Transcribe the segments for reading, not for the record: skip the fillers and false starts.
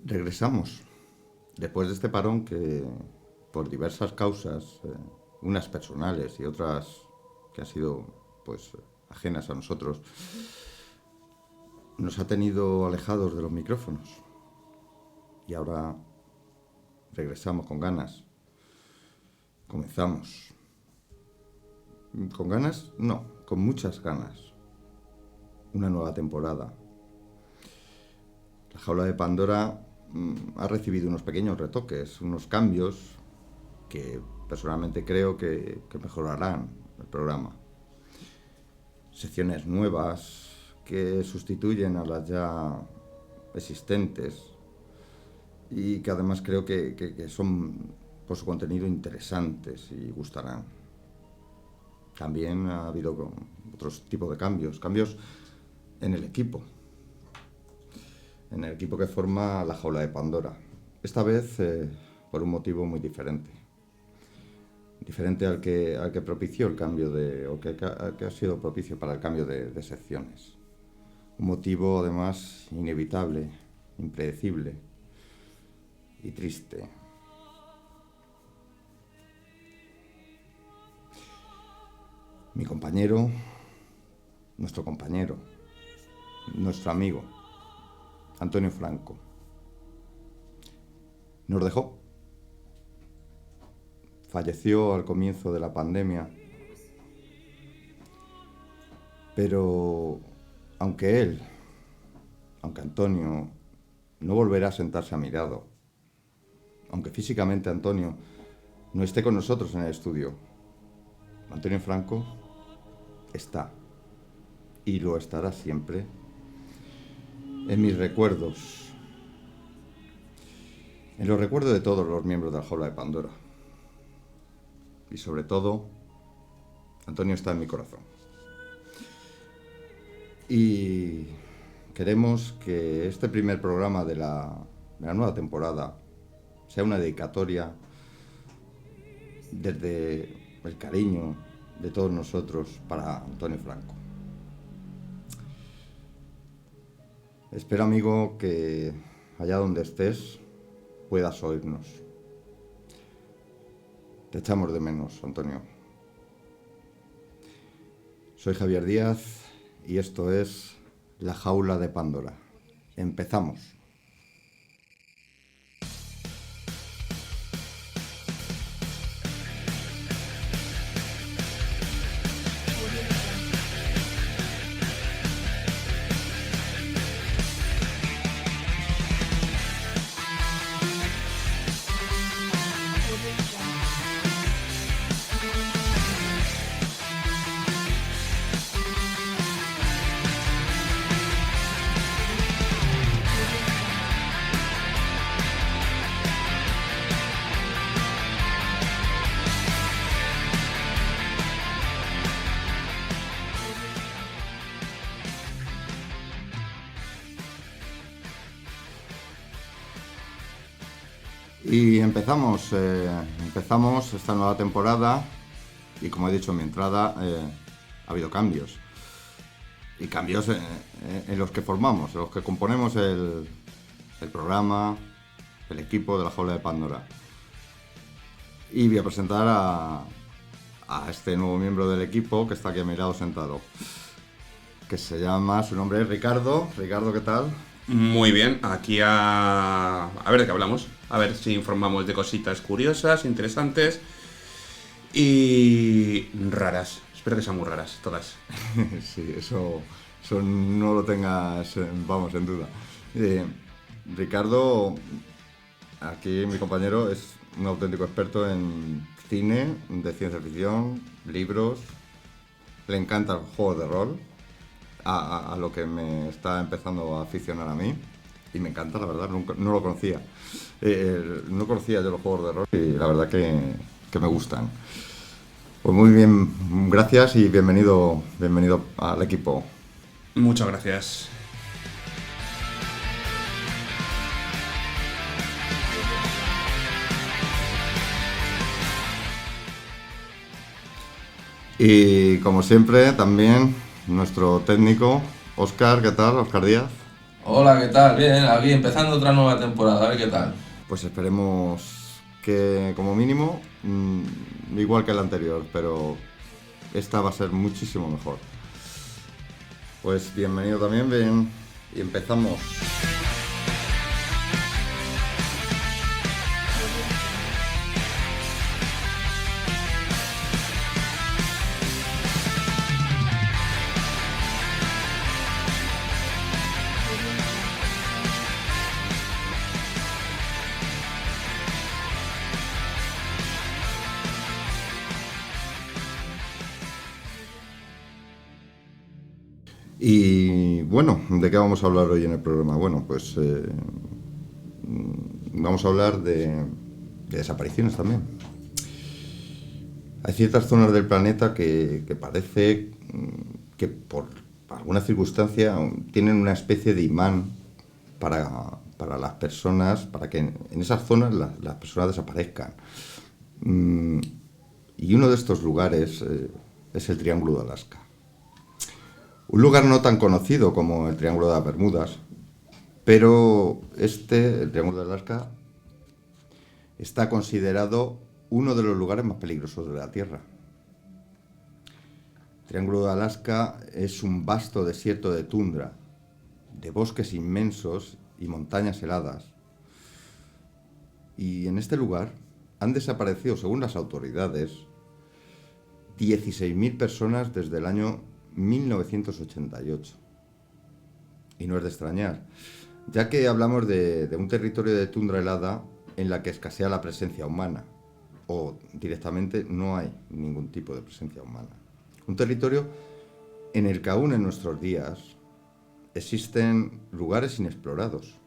Regresamos. Después de este parón que, por diversas causas, unas personales y otras que han sido, pues, ajenas a nosotros, nos ha tenido alejados de los micrófonos. Y ahora regresamos con ganas. Comenzamos. ¿Con ganas? No, con muchas ganas. Una nueva temporada. La Jaula de Pandora ha recibido unos pequeños retoques, unos cambios que personalmente creo que mejorarán el programa. Secciones nuevas que sustituyen a las ya existentes y que además creo que son por su contenido interesantes y gustarán. También ha habido otros tipos de cambios en el equipo que forma la Jaula de Pandora. Esta vez por un motivo muy diferente al que propició el cambio que ha sido propicio para el cambio de secciones. Un motivo además inevitable, impredecible y triste. Mi compañero, nuestro amigo, Antonio Franco, nos dejó. Falleció al comienzo de la pandemia, pero aunque Antonio no volverá a sentarse a mi lado, aunque físicamente Antonio no esté con nosotros en el estudio, Antonio Franco está y lo estará siempre en mis recuerdos, en los recuerdos de todos los miembros de la Jaula de Pandora. Y sobre todo, Antonio está en mi corazón. Y queremos que este primer programa de la nueva temporada sea una dedicatoria desde el cariño de todos nosotros para Antonio Franco. Espero, amigo, que allá donde estés puedas oírnos. Te echamos de menos, Antonio. Soy Javier Díaz y esto es La Jaula de Pandora. Empezamos. Y empezamos esta nueva temporada y, como he dicho en mi entrada, ha habido cambios. Y cambios en los que formamos, en los que componemos el programa, el equipo de la Jaula de Pandora. Y voy a presentar a este nuevo miembro del equipo que está aquí a mi lado sentado, que su nombre es Ricardo. Ricardo, ¿qué tal? Muy bien, aquí a ver de qué hablamos, a ver si informamos de cositas curiosas, interesantes y raras. Espero que sean muy raras, todas. Sí, eso no lo tengas, en duda. Ricardo, aquí mi compañero, es un auténtico experto en cine, de ciencia ficción, libros, le encantan los juegos de rol. A lo que me está empezando a aficionar a mí y me encanta, la verdad, no lo conocía. No conocía yo los juegos de rol y la verdad que me gustan. Pues muy bien, gracias y bienvenido al equipo. Muchas gracias. Y como siempre también nuestro técnico, Óscar, ¿qué tal? Óscar Díaz. Hola, ¿qué tal? Bien, aquí empezando otra nueva temporada, a ver qué tal. Pues esperemos que como mínimo igual que la anterior, pero esta va a ser muchísimo mejor. Pues bienvenido también, bien, y empezamos. Y bueno, ¿de qué vamos a hablar hoy en el programa? Bueno, pues vamos a hablar de desapariciones también. Hay ciertas zonas del planeta que parece que por alguna circunstancia tienen una especie de imán para las personas, para que en esas zonas las personas desaparezcan. Mm, y uno de estos lugares es el Triángulo de Alaska. Un lugar no tan conocido como el Triángulo de las Bermudas, pero el Triángulo de Alaska, está considerado uno de los lugares más peligrosos de la Tierra. El Triángulo de Alaska es un vasto desierto de tundra, de bosques inmensos y montañas heladas. Y en este lugar han desaparecido, según las autoridades, 16.000 personas desde el año 1988. Y no es de extrañar, ya que hablamos de un territorio de tundra helada en la que escasea la presencia humana, o directamente no hay ningún tipo de presencia humana. Un territorio en el que aún en nuestros días existen lugares inexplorados,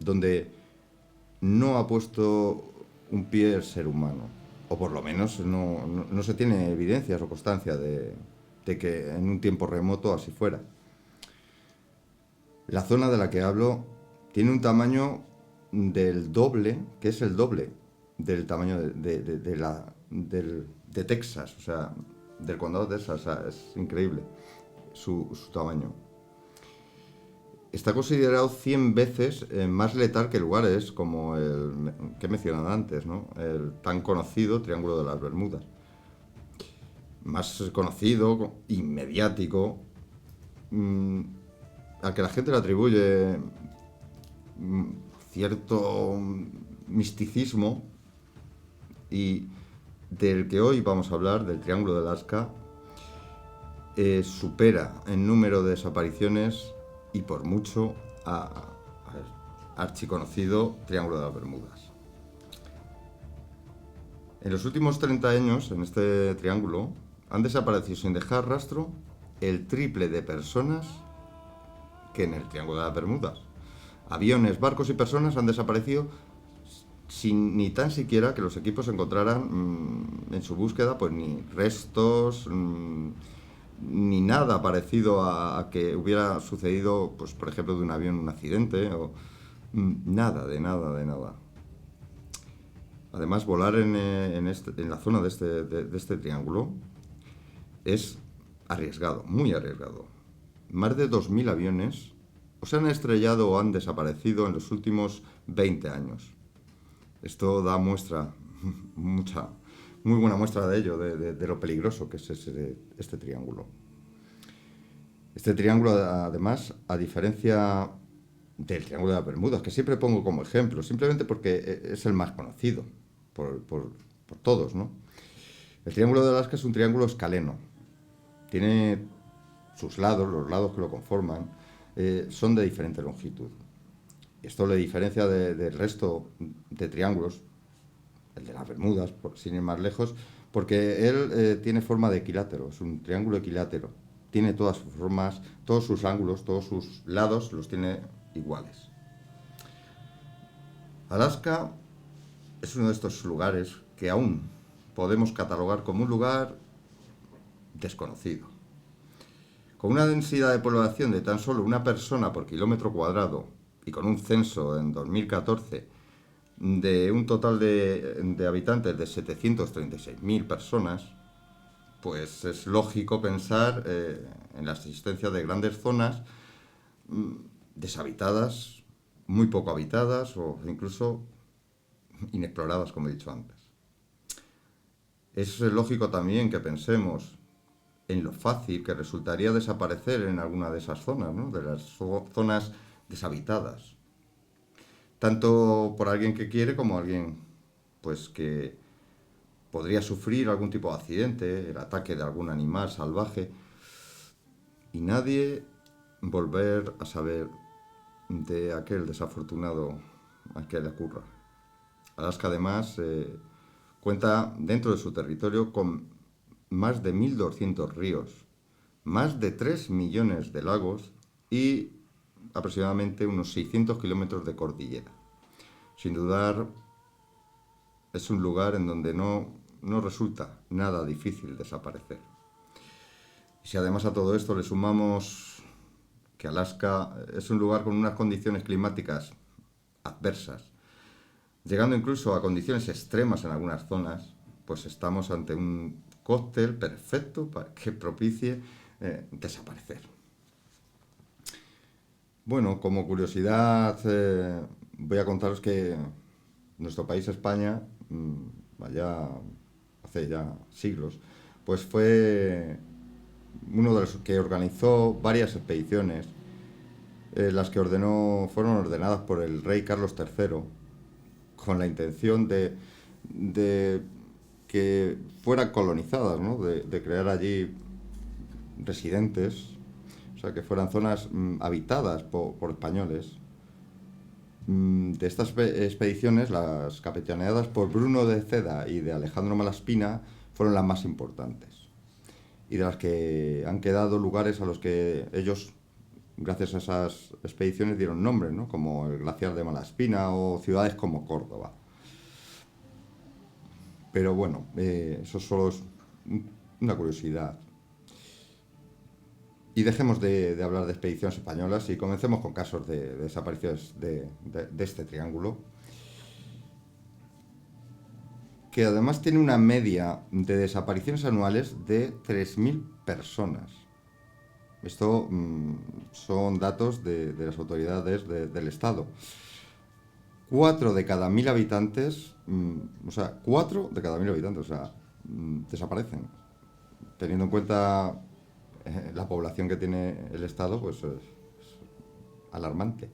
donde no ha puesto un pie el ser humano, o por lo menos no se tiene evidencias o constancia de que en un tiempo remoto así fuera. La zona de la que hablo tiene un tamaño del doble, que es el doble del tamaño de Texas, o sea, del condado de Texas. O sea, es increíble su tamaño. Está considerado 100 veces más letal que lugares como el que he mencionado antes, ¿no? El tan conocido Triángulo de las Bermudas. Más conocido y mediático, al que la gente le atribuye cierto misticismo, y del que hoy vamos a hablar, del Triángulo de Alaska, supera en número de desapariciones y por mucho al archiconocido Triángulo de las Bermudas. En los últimos 30 años, en este triángulo, han desaparecido sin dejar rastro el triple de personas que en el Triángulo de las Bermudas. Aviones, barcos y personas han desaparecido sin ni tan siquiera que los equipos encontraran en su búsqueda pues ni restos ni nada parecido a que hubiera sucedido, pues por ejemplo, de un avión un accidente o nada, de nada, de nada. Además, volar en la zona de este triángulo es arriesgado, muy arriesgado. Más de 2.000 aviones o se han estrellado o han desaparecido en los últimos 20 años. Esto da muestra, muy buena muestra de ello, de lo peligroso que es este triángulo. Este triángulo, además, a diferencia del Triángulo de las Bermudas, que siempre pongo como ejemplo, simplemente porque es el más conocido por todos, ¿no? El Triángulo de Alaska es un triángulo escaleno. Tiene sus lados, los lados que lo conforman, son de diferente longitud. Esto le diferencia del resto de triángulos, el de las Bermudas, sin ir más lejos, porque él tiene forma de equilátero, es un triángulo equilátero. Tiene todas sus formas, todos sus ángulos, todos sus lados los tiene iguales. Alaska es uno de estos lugares que aún podemos catalogar como un lugar desconocido. Con una densidad de población de tan solo una persona por kilómetro cuadrado y con un censo en 2014 de un total de habitantes de 736.000 personas, pues es lógico pensar en la existencia de grandes zonas deshabitadas, muy poco habitadas o incluso inexploradas, como he dicho antes. Es lógico también que pensemos en lo fácil que resultaría desaparecer en alguna de esas zonas, ¿no? De las zonas deshabitadas. Tanto por alguien que quiere como alguien pues que podría sufrir algún tipo de accidente, el ataque de algún animal salvaje, y nadie volver a saber de aquel desafortunado a que le ocurra. Alaska además cuenta dentro de su territorio con más de 1.200 ríos, más de 3 millones de lagos y aproximadamente unos 600 kilómetros de cordillera. Sin dudar, es un lugar en donde no resulta nada difícil desaparecer. Y si además a todo esto le sumamos que Alaska es un lugar con unas condiciones climáticas adversas, llegando incluso a condiciones extremas en algunas zonas, pues estamos ante un cóctel perfecto para que propicie desaparecer. Bueno, como curiosidad, voy a contaros que nuestro país, España, allá hace ya siglos, pues fue uno de los que organizó varias expediciones, las que fueron ordenadas por el rey Carlos III, con la intención de que fueran colonizadas, ¿no? De crear allí residentes, o sea, que fueran zonas habitadas por españoles. De estas expediciones, las capitaneadas por Bruno de Ceda y de Alejandro Malaspina fueron las más importantes, y de las que han quedado lugares a los que ellos, gracias a esas expediciones, dieron nombre, ¿no? Como el glaciar de Malaspina o ciudades como Córdoba. Pero bueno, eso solo es una curiosidad. Y dejemos de hablar de expediciones españolas y comencemos con casos de desapariciones de este triángulo, que además tiene una media de desapariciones anuales de 3.000 personas. Esto son datos de las autoridades del Estado. 4 de cada 1.000 habitantes, desaparecen. Teniendo en cuenta la población que tiene el Estado, pues es alarmante.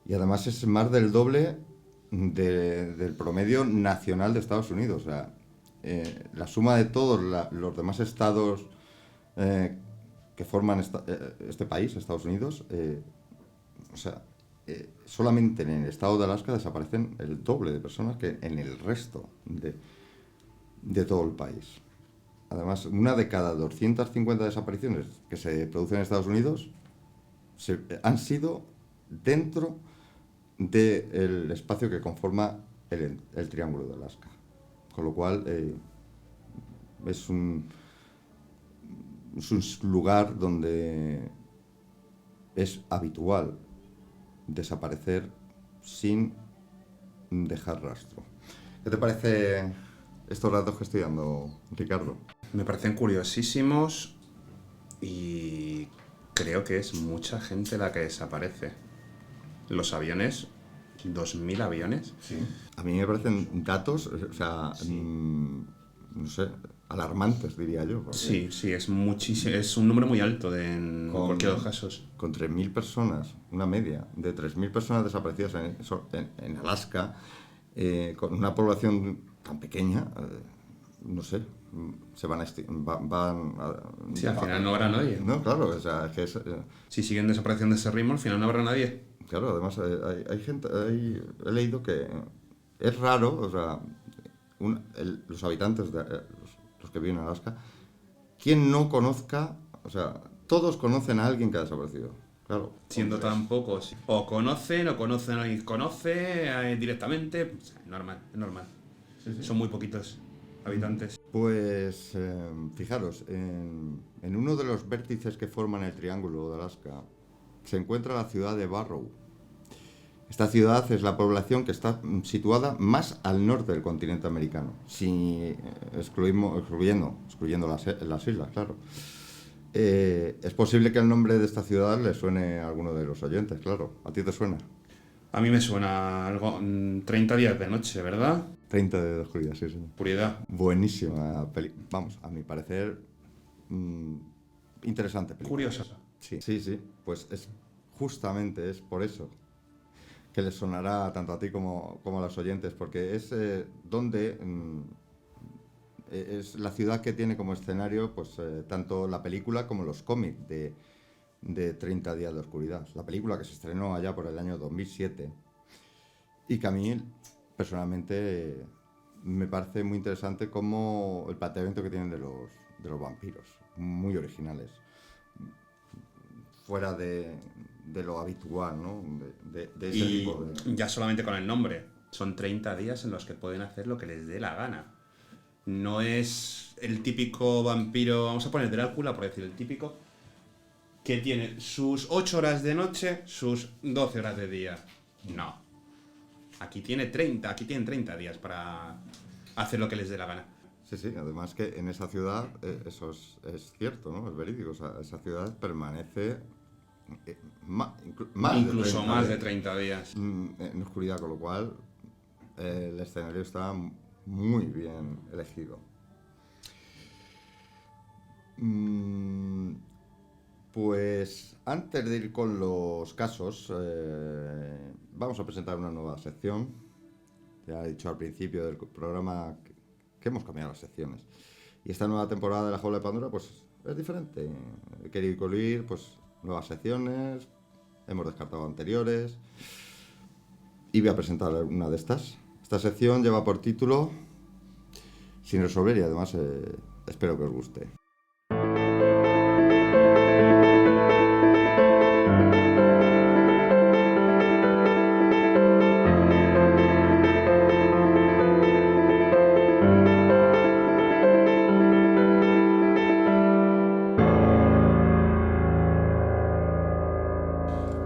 Y además es más del doble del promedio nacional de Estados Unidos. O sea, la suma de todos los demás estados que forman este país, Estados Unidos, solamente en el estado de Alaska desaparecen el doble de personas que en el resto de todo el país. Además, una de cada 250 desapariciones que se producen en Estados Unidos han sido dentro del espacio que conforma el Triángulo de Alaska. Con lo cual, es un lugar donde es habitual desaparecer sin dejar rastro. ¿Qué te parece estos datos que estoy dando, Ricardo? Me parecen curiosísimos y creo que es mucha gente la que desaparece. Los aviones, 2.000 aviones. Sí. A mí me parecen datos, no sé, alarmantes, diría yo. Sí, es muchísimo, es un número muy alto en cualquiera de los casos. Con 3.000 personas, una media de 3.000 personas desaparecidas en Alaska, con una población tan pequeña, no sé, se van a... Sí, al final no habrá nadie. No, claro, o sea, es que si siguen desapareciendo ese ritmo, al final no habrá nadie. Claro, además hay gente, he leído que es raro, o sea, los habitantes, los que viven en Alaska, quien no conozca, o sea, todos conocen a alguien que ha desaparecido. Claro. Siendo tan pocos. O conocen a alguien que conoce directamente. O sea, es normal. Sí. Son muy poquitos habitantes. Pues fijaros, en uno de los vértices que forman el Triángulo de Alaska se encuentra la ciudad de Barrow. Esta ciudad es la población que está situada más al norte del continente americano, excluyendo las islas, claro. Es posible que el nombre de esta ciudad le suene a alguno de los oyentes, claro. ¿A ti te suena? A mí me suena algo... 30 días de noche, ¿verdad? 30 de oscuridad, sí, sí. Puridad. Buenísima peli. Vamos, a mi parecer, mm, interesante película. Curiosa. Sí, sí, sí. Pues justamente es por eso que les sonará tanto a ti como a los oyentes, porque es es la ciudad que tiene como escenario pues tanto la película como los cómics de 30 días de oscuridad. La película que se estrenó allá por el año 2007 y que a mí personalmente me parece muy interesante como el planteamiento que tienen de los vampiros, muy originales, fuera de lo habitual, ¿no? De ese Y tipo de... ya solamente con el nombre. Son 30 días en los que pueden hacer lo que les dé la gana. No es el típico vampiro, vamos a poner Drácula, por decir el típico, que tiene sus 8 horas de noche, sus 12 horas de día. No. Aquí tienen 30 días para hacer lo que les dé la gana. Sí, sí, además que en esa ciudad, eso es cierto, ¿no? Es verídico, o sea, esa ciudad permanece más de Incluso 30 más de días, 30 días. en oscuridad, con lo cual el escenario está muy bien elegido. Mm, Pues antes de ir con los casos, vamos a presentar una nueva sección. Ya he dicho al principio del programa que hemos cambiado las secciones. Y esta nueva temporada de La Jaula de Pandora pues es diferente. He querido incluir pues nuevas secciones, hemos descartado anteriores y voy a presentar una de estas. Esta sección lleva por título Sin resolver y además espero que os guste.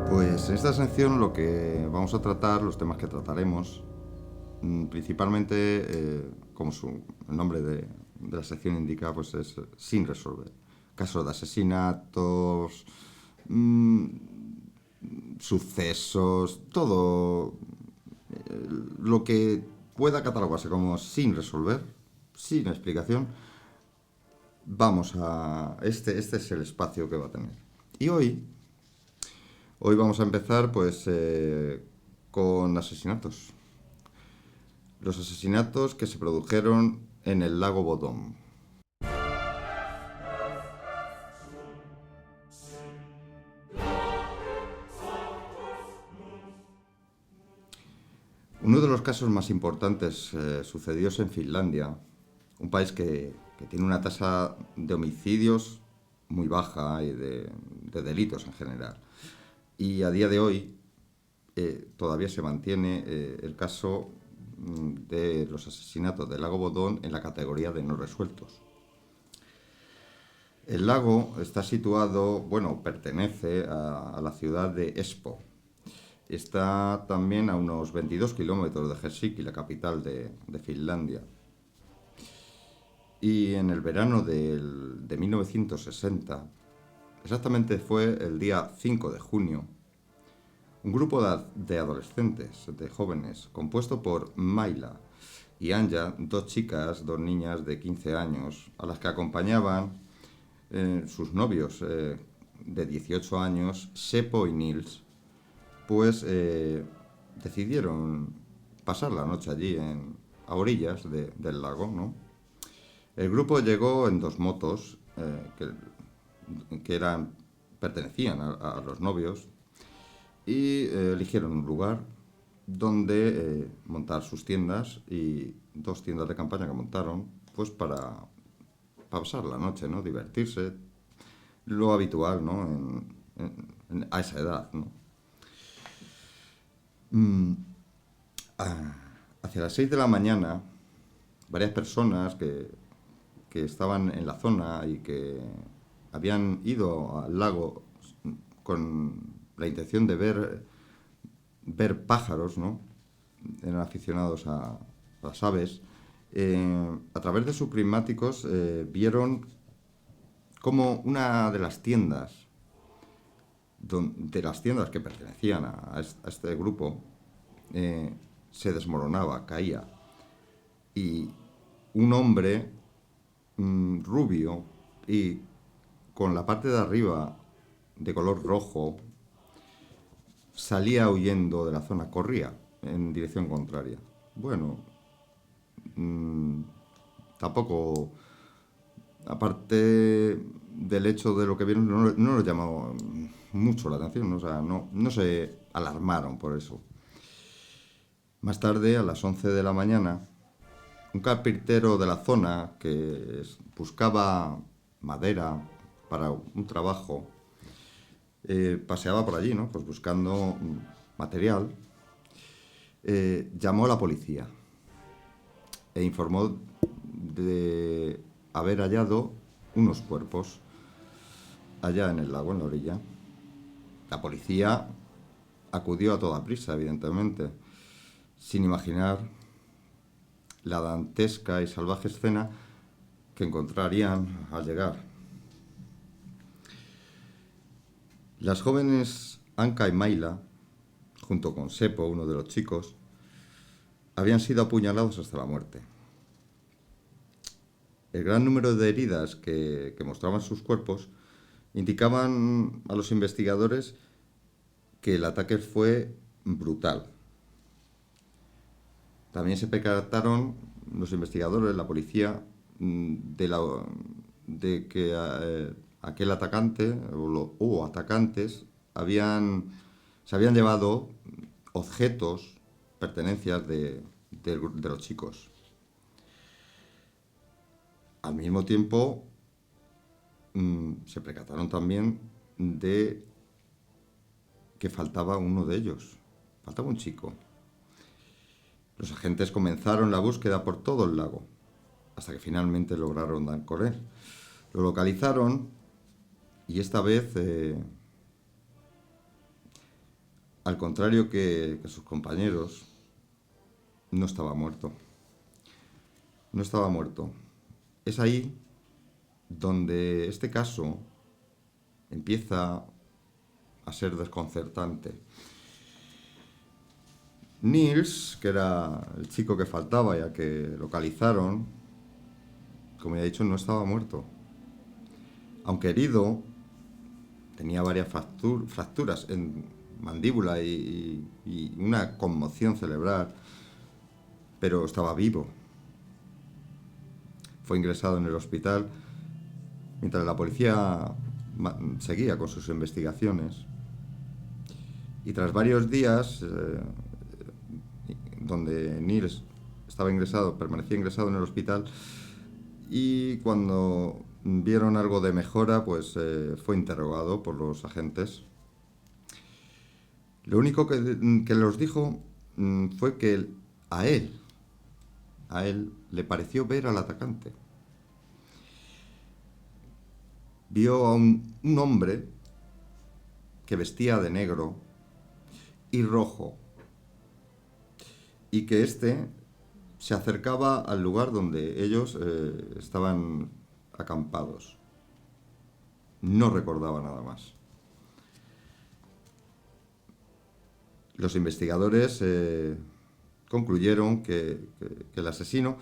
Pues en esta sección lo que vamos a tratar, los temas que trataremos, principalmente, como el nombre de la sección indica, pues es sin resolver. Casos de asesinatos, sucesos, todo lo que pueda catalogarse como sin resolver, sin explicación, vamos a... Este es el espacio que va a tener. Y hoy vamos a empezar pues con asesinatos. Los asesinatos que se produjeron en el lago Bodom. Uno de los casos más importantes sucedió en Finlandia, un país que tiene una tasa de homicidios muy baja y de delitos en general. Y a día de hoy todavía se mantiene el caso de los asesinatos del lago Bodom en la categoría de no resueltos. El lago está situado, bueno, pertenece a la ciudad de Espoo. Está también a unos 22 kilómetros de Helsinki, la capital de Finlandia. Y en el verano de 1960, exactamente fue el día 5 de junio, un grupo de adolescentes, de jóvenes, compuesto por Maila y Anja, dos chicas, dos niñas de 15 años, a las que acompañaban sus novios de 18 años, Seppo y Nils, pues decidieron pasar la noche allí a orillas del lago, ¿no? El grupo llegó en dos motos que pertenecían a los novios y eligieron un lugar donde montar sus tiendas y dos tiendas de campaña que montaron pues para pasar la noche, ¿no? Divertirse, lo habitual, ¿no? A esa edad, ¿no? Hacia las 6 de la mañana, varias personas que estaban en la zona y que habían ido al lago con la intención de ver pájaros, ¿no? Eran aficionados a las aves. A través de sus prismáticos vieron como una de las tiendas, que pertenecían a este grupo, se desmoronaba, caía. Y un hombre rubio y con la parte de arriba de color rojo salía huyendo de la zona, corría en dirección contraria. Bueno, tampoco, aparte del hecho de lo que vieron, no les llamó mucho la atención, ¿no? O sea, no se alarmaron por eso. Más tarde, a las 11 de la mañana, un carpintero de la zona que buscaba madera para un trabajo, paseaba por allí, ¿no? Pues buscando material, llamó a la policía e informó de haber hallado unos cuerpos allá en el lago, en la orilla. La policía acudió a toda prisa, evidentemente, sin imaginar la dantesca y salvaje escena que encontrarían al llegar. Las jóvenes Anka y Mayla, junto con Seppo, uno de los chicos, habían sido apuñalados hasta la muerte. El gran número de heridas que mostraban sus cuerpos indicaban a los investigadores que el ataque fue brutal. También se percataron los investigadores, la policía, de que aquel atacante o atacantes se habían llevado objetos, pertenencias de los chicos. Al mismo tiempo, se percataron también de que faltaba uno de ellos, faltaba un chico. Los agentes comenzaron la búsqueda por todo el lago, hasta que finalmente lograron dar con él. Lo localizaron y esta vez, al contrario que sus compañeros, no estaba muerto. No estaba muerto. Es ahí donde este caso empieza a ser desconcertante. Niels, que era el chico que faltaba y al que localizaron, como ya he dicho, no estaba muerto. Aunque herido, tenía varias fracturas en mandíbula y una conmoción cerebral, pero estaba vivo. Fue ingresado en el hospital mientras la policía seguía con sus investigaciones. Y tras varios días, donde Niels permanecía ingresado en el hospital, y cuando vieron algo de mejora, pues fue interrogado por los agentes. Lo único que los dijo fue que a él le pareció ver al atacante. Vio a un hombre que vestía de negro y rojo, y que éste se acercaba al lugar donde ellos estaban acampados. No recordaba nada más. Los investigadores concluyeron que el asesino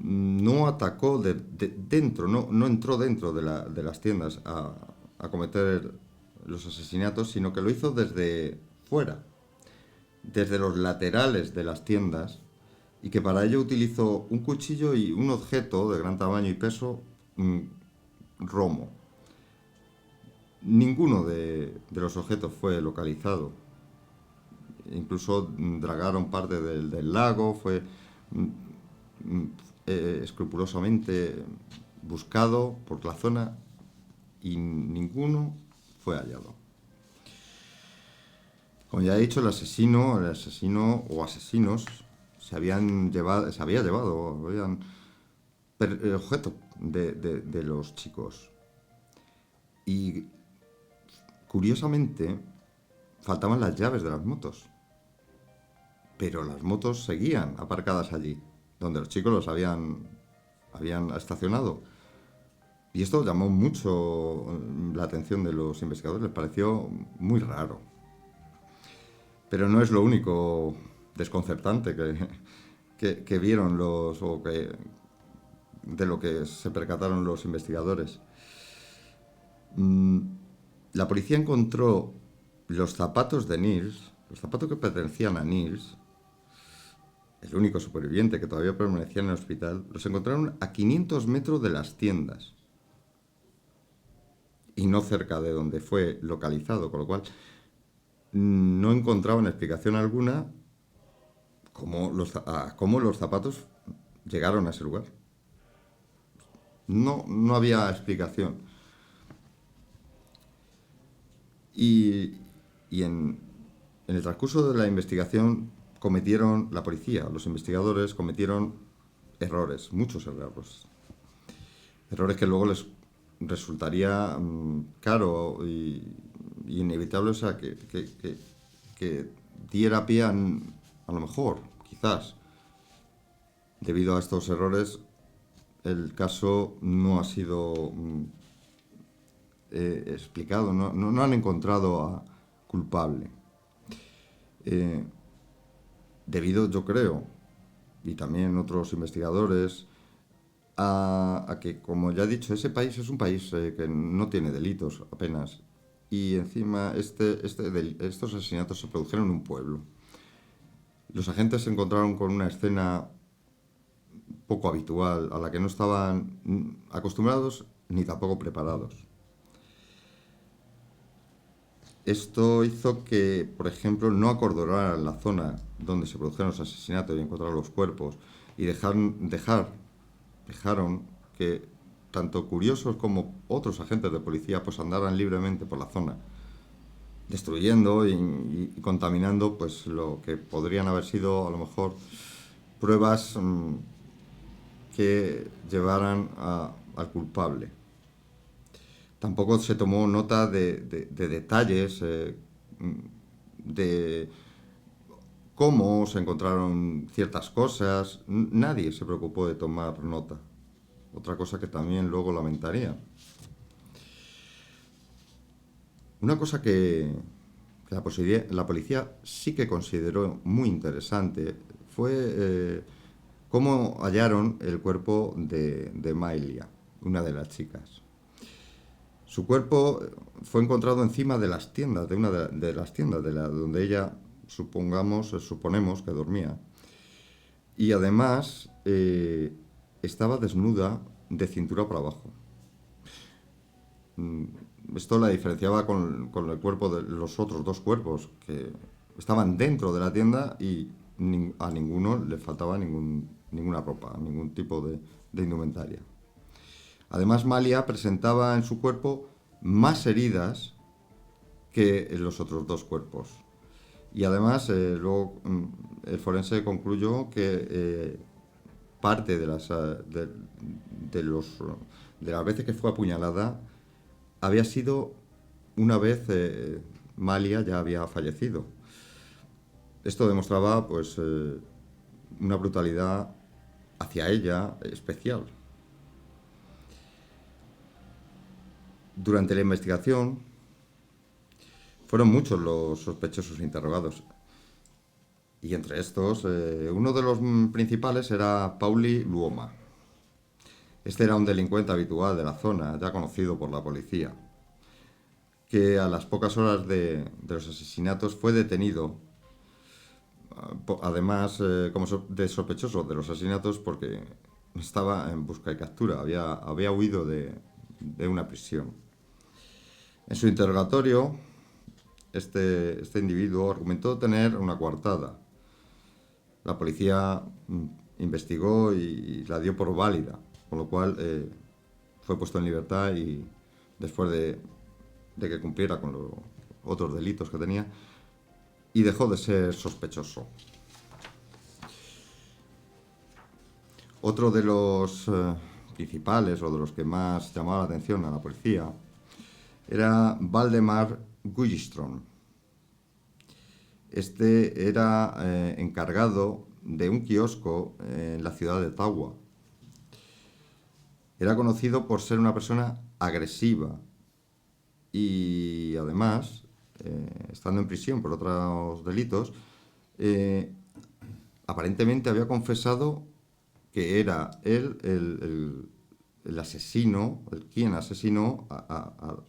no atacó dentro, no entró dentro de las tiendas a cometer los asesinatos, sino que lo hizo desde fuera, desde los laterales de las tiendas, y que para ello utilizó un cuchillo y un objeto de gran tamaño y peso, romo. Ninguno de los objetos fue localizado. Incluso dragaron parte del lago, fue escrupulosamente buscado por la zona y ninguno fue hallado. Como ya he dicho, el asesino o asesinos habían objetos de los chicos. Y curiosamente faltaban las llaves de las motos, pero las motos seguían aparcadas allí donde los chicos los habían estacionado. Y esto llamó mucho la atención de los investigadores, les pareció muy raro. Pero no es lo único desconcertante que vieron de lo que se percataron los investigadores. La policía encontró los zapatos de Nils, los zapatos que pertenecían a Nils, el único superviviente que todavía permanecía en el hospital, los encontraron a 500 metros de las tiendas y no cerca de donde fue localizado, con lo cual no encontraban explicación alguna cómo los zapatos llegaron a ese lugar. No había explicación. Y en el transcurso de la investigación la policía, los investigadores cometieron errores, muchos errores. Errores que luego les resultaría caro y inevitable, o sea, que diera pie a lo mejor, quizás, debido a estos errores, el caso no ha sido explicado, no han encontrado a culpable. Debido, yo creo, y también otros investigadores, a que, como ya he dicho, ese país es un país que no tiene delitos apenas. Y encima estos asesinatos se produjeron en un pueblo. Los agentes se encontraron con una escena poco habitual, a la que no estaban acostumbrados ni tampoco preparados. Esto hizo que, por ejemplo, no acordonaran la zona donde se produjeron los asesinatos y encontraron los cuerpos y dejaron que tanto curiosos como otros agentes de policía pues andaran libremente por la zona, destruyendo y contaminando pues lo que podrían haber sido a lo mejor pruebas que llevaran al culpable. Tampoco se tomó nota de detalles, de cómo se encontraron ciertas cosas. Nadie se preocupó de tomar nota. Otra cosa que también luego lamentaría. Una cosa que la policía sí que consideró muy interesante fue cómo hallaron el cuerpo de Mailia, una de las chicas. Su cuerpo fue encontrado encima de las tiendas, de una de las tiendas donde ella suponemos que dormía. Y además estaba desnuda de cintura para abajo. Esto la diferenciaba con el cuerpo de los otros dos cuerpos que estaban dentro de la tienda y a ninguno le faltaba ninguna ropa, ningún tipo de indumentaria. Además, Malia presentaba en su cuerpo más heridas que en los otros dos cuerpos. Y además, luego el forense concluyó que parte de las veces que fue apuñalada había sido una vez Malia ya había fallecido. Esto demostraba pues una brutalidad hacia ella especial. Durante la investigación fueron muchos los sospechosos interrogados. Y entre estos, uno de los principales era Pauli Luoma. Este era un delincuente habitual de la zona, ya conocido por la policía, que a las pocas horas de los asesinatos fue detenido, además como sospechoso de los asesinatos porque estaba en busca y captura, había huido de una prisión. En su interrogatorio, este individuo argumentó tener una coartada. La policía investigó y la dio por válida, con lo cual fue puesto en libertad y después de que cumpliera con los otros delitos que tenía y dejó de ser sospechoso. Otro de los principales o de los que más llamaba la atención a la policía era Valdemar Gujistron. Este era encargado de un kiosco en la ciudad de Tawa. Era conocido por ser una persona agresiva y además, estando en prisión por otros delitos, aparentemente había confesado que era él el asesino, quien asesinó a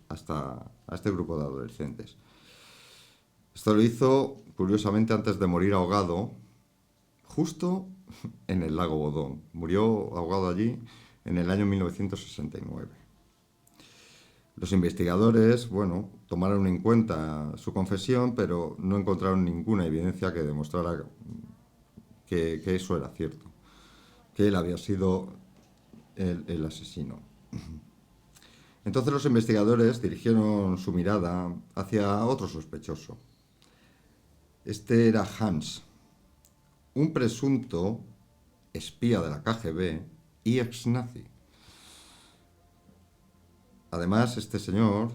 este grupo de adolescentes. Esto lo hizo, curiosamente, antes de morir ahogado, justo en el lago Bodón. Murió ahogado allí en el año 1969. Los investigadores, bueno, tomaron en cuenta su confesión, pero no encontraron ninguna evidencia que demostrara que eso era cierto, que él había sido el asesino. Entonces los investigadores dirigieron su mirada hacia otro sospechoso. Este era Hans, un presunto espía de la KGB y ex-nazi. Además, este señor,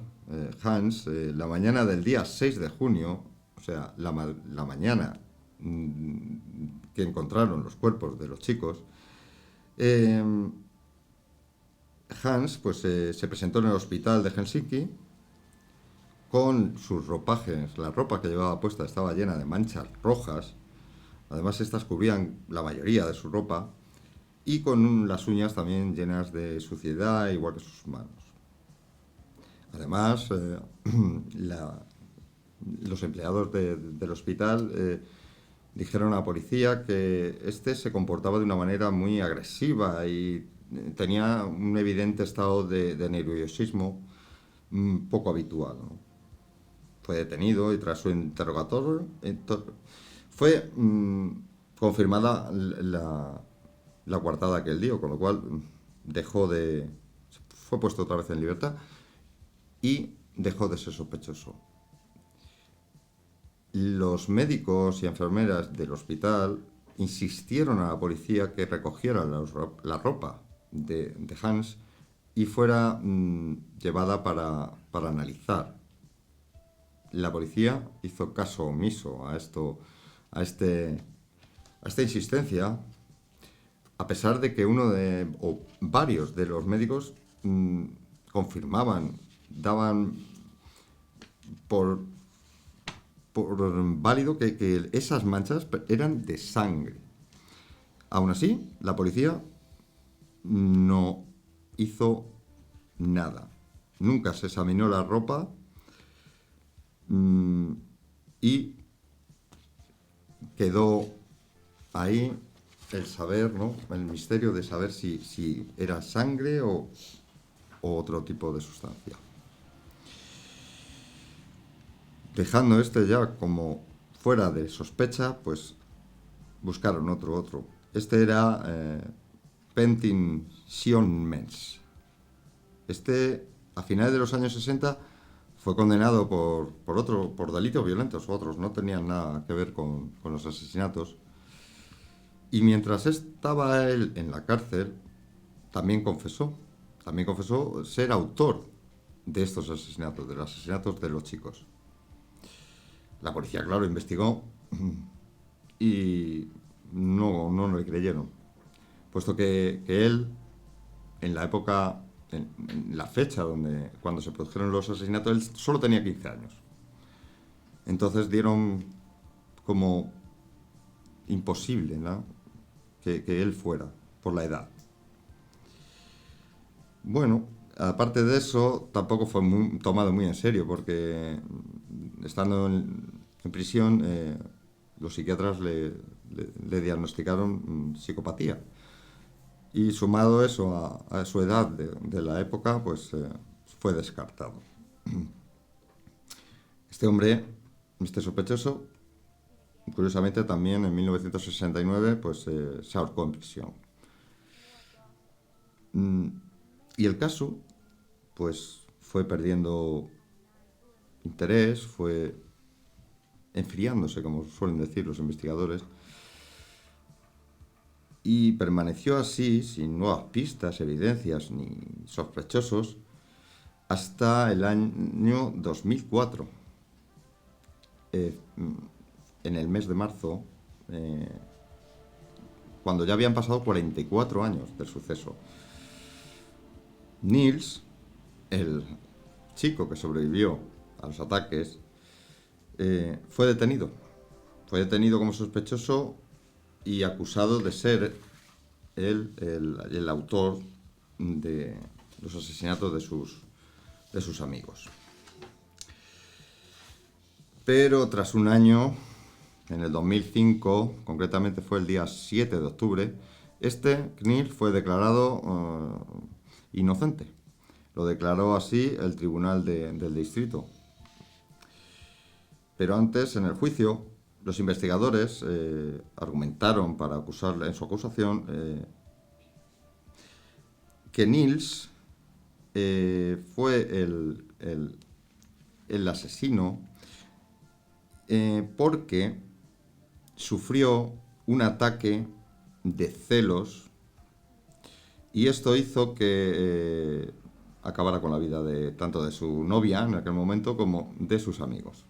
Hans, la mañana del día 6 de junio, o sea, la mañana que encontraron los cuerpos de los chicos, Hans pues, se presentó en el hospital de Helsinki con sus ropajes. La ropa que llevaba puesta estaba llena de manchas rojas. Además, estas cubrían la mayoría de su ropa y con las uñas también llenas de suciedad, igual que sus manos. Además, los empleados del hospital dijeron a la policía que este se comportaba de una manera muy agresiva y tenía un evidente estado de nerviosismo poco habitual, ¿no? Fue detenido y tras su interrogatorio fue confirmada la coartada que él dio, con lo cual fue puesto otra vez en libertad y dejó de ser sospechoso. Los médicos y enfermeras del hospital insistieron a la policía que recogiera la ropa de Hans y fuera llevada para analizar. La policía hizo caso omiso a esta insistencia, a pesar de que o varios de los médicos confirmaban, daban por válido que esas manchas eran de sangre. Aún así, la policía no hizo nada. Nunca se examinó la ropa y quedó ahí el saber, ¿no? El misterio de saber si era sangre o otro tipo de sustancia. Dejando ya como fuera de sospecha, pues buscaron otro. Este era Pentin Sionmens. A finales de los años 60, fue condenado por delitos violentos. Otros no tenían nada que ver con los asesinatos. Y mientras estaba él en la cárcel, también confesó ser autor de estos asesinatos, de los asesinatos de los chicos. La policía, claro, investigó y no le creyeron, puesto que él, en la fecha cuando se produjeron los asesinatos, él solo tenía 15 años. Entonces dieron como imposible, ¿no?, que él fuera, por la edad. Bueno, aparte de eso, tampoco fue tomado muy en serio, porque estando en prisión, los psiquiatras le diagnosticaron psicopatía. Y sumado eso a su edad de la época, pues fue descartado. Este sospechoso, curiosamente también en 1969, pues se ahorcó en prisión. Y el caso, pues fue perdiendo interés, fue enfriándose, como suelen decir los investigadores, y permaneció así, sin nuevas pistas, evidencias ni sospechosos, hasta el año 2004. En el mes de marzo, cuando ya habían pasado 44 años del suceso. Niels, el chico que sobrevivió a los ataques, fue detenido. Fue detenido como sospechoso y acusado de ser el autor de los asesinatos de sus amigos. Pero tras un año, en el 2005, concretamente fue el día 7 de octubre, Knirsch fue declarado inocente. Lo declaró así el tribunal del distrito. Pero antes, en el juicio, los investigadores argumentaron para acusarle, en su acusación, que Niels fue el asesino porque sufrió un ataque de celos y esto hizo que acabara con la vida tanto de su novia en aquel momento como de sus amigos.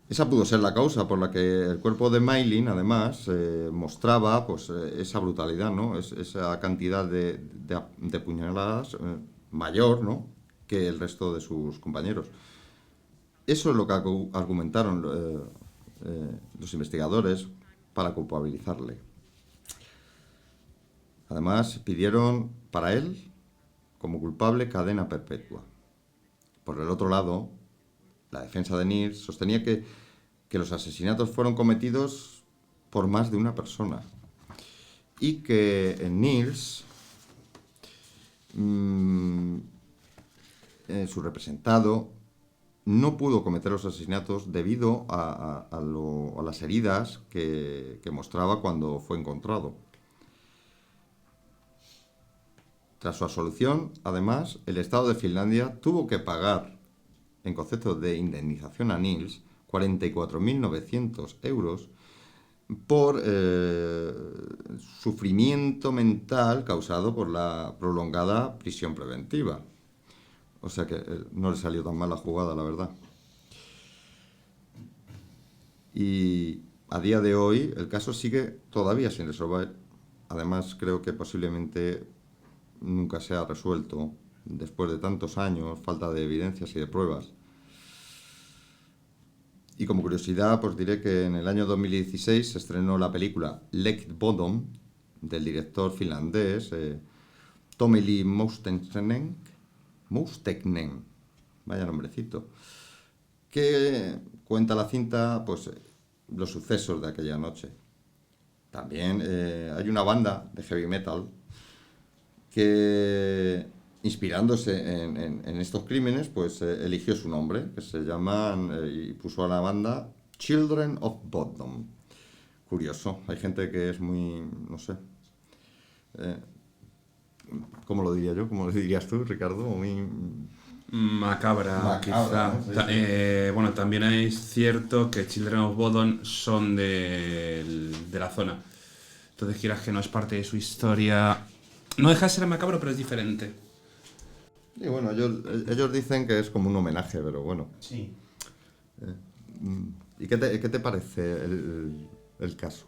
Esa pudo ser la causa por la que el cuerpo de Maylin, además, mostraba pues, esa brutalidad, ¿no? Esa cantidad de puñaladas mayor, ¿no?, que el resto de sus compañeros. Eso es lo que argumentaron los investigadores para culpabilizarle. Además, pidieron para él, como culpable, cadena perpetua. Por el otro lado, la defensa de Niels sostenía que los asesinatos fueron cometidos por más de una persona y que Niels, su representado, no pudo cometer los asesinatos debido a las heridas que mostraba cuando fue encontrado. Tras su absolución, además, el Estado de Finlandia tuvo que pagar, en concepto de indemnización a Niels, 44.900 euros por sufrimiento mental causado por la prolongada prisión preventiva. O sea que no le salió tan mal la jugada, la verdad. Y a día de hoy el caso sigue todavía sin resolver. Además, creo que posiblemente nunca se ha resuelto después de tantos años, falta de evidencias y de pruebas. Y como curiosidad, pues diré que en el año 2016 se estrenó la película Läckbottom del director finlandés Tomeli Mustonen, vaya nombrecito, que cuenta la cinta pues los sucesos de aquella noche. También hay una banda de heavy metal que, inspirándose en estos crímenes, pues eligió su nombre, que se llaman, y puso a la banda Children of Bodom. Curioso, hay gente que es muy, no sé, ¿cómo lo diría yo? ¿Cómo lo dirías tú, Ricardo? Muy... Macabra, quizá. ¿no? Sí. Bueno, también es cierto que Children of Bodom son de la zona. Entonces, quieras que no es parte de su historia. No deja de ser macabro, pero es diferente. Y bueno, ellos dicen que es como un homenaje, pero bueno. Sí. ¿Y qué te parece el caso?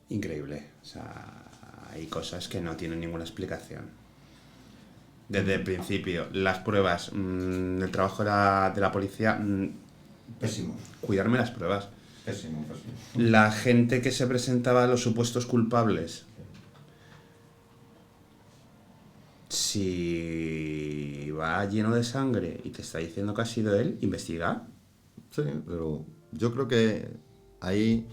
Increíble. O sea, hay cosas que no tienen ninguna explicación. Desde el principio, las pruebas, el trabajo de la policía, Pésimo. cuidarme las pruebas. Pésimo. La gente que se presentaba a los supuestos culpables, si va lleno de sangre y te está diciendo que ha sido él, investiga. Sí, pero yo creo que ahí